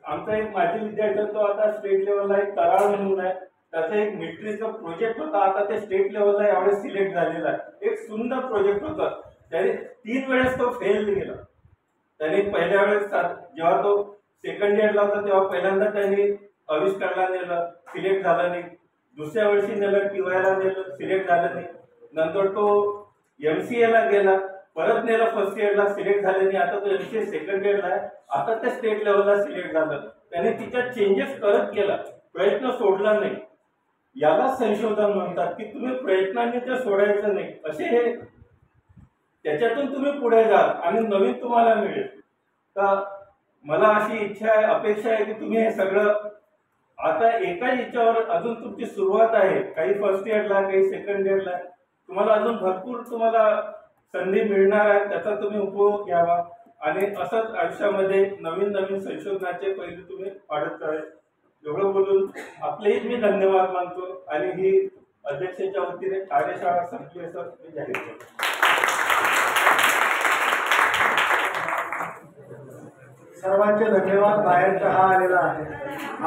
आमचा एक माजी विद्यार्थी तो आता स्टेट लेवलला एक करार म्हणून आहे, त्याचा एक मिलिटरीचा प्रोजेक्ट होता, आता ते स्टेट लेवलला यावेळेस सिलेक्ट झालेला आहे. एक सुंदर प्रोजेक्ट होता, त्याने 3 वेळेस तो फेल गेला. त्याने पहिल्या वेळेस जेव्हा तो सेकंड इयरला होता तेव्हा पहिल्यांदा त्यांनी आविष्कारला नेलं, सिलेक्ट झाला नाही. दुसऱ्या वर्षी नेलं, टीवायला नेलं, सिलेक्ट झालं नाही. नंतर तो MCA ला गेला, परत नेलं, फर्स्ट इयरला सिलेक्ट झाले नाही. आता तो MCA सेकंड इयरला आहे, आता ते स्टेट लेवलला सिलेक्ट झालं. त्याने तिच्यात चेंजेस करत गेला, प्रयत्न सोडला नाही. याला संशोधन म्हणतात की तुम्ही प्रयत्नांनी ते सोडायचं नाही. असे हे त्याच्यातून तुम्ही पुढे जाल आणि नवीन तुम्हाला मिळेल. तर मला अशी इच्छा आहे, अपेक्षा आहे की तुम्ही हे सगळं आता एकाच याच्यावर अजून तुमची सुरुवात आहे. काही फर्स्ट इयरला, काही सेकंड इयरला, तुम्हाला अजून भरपूर तुम्हाला संधी मिळणार आहे. त्याचा तुम्ही उपयोग घ्यावा आणि असंच आयुष्यामध्ये नवीन नवीन संशोधनाचे पहिले तुम्ही वाढत जावे. एवढं बोलून आपलेही मी धन्यवाद मानतो आणि ही अध्यक्षाच्या वतीने कार्यशाळा संपली असं मी जाहीर करतो. सर्वांचे धन्यवाद. बाहेर चहा आलेला आहे.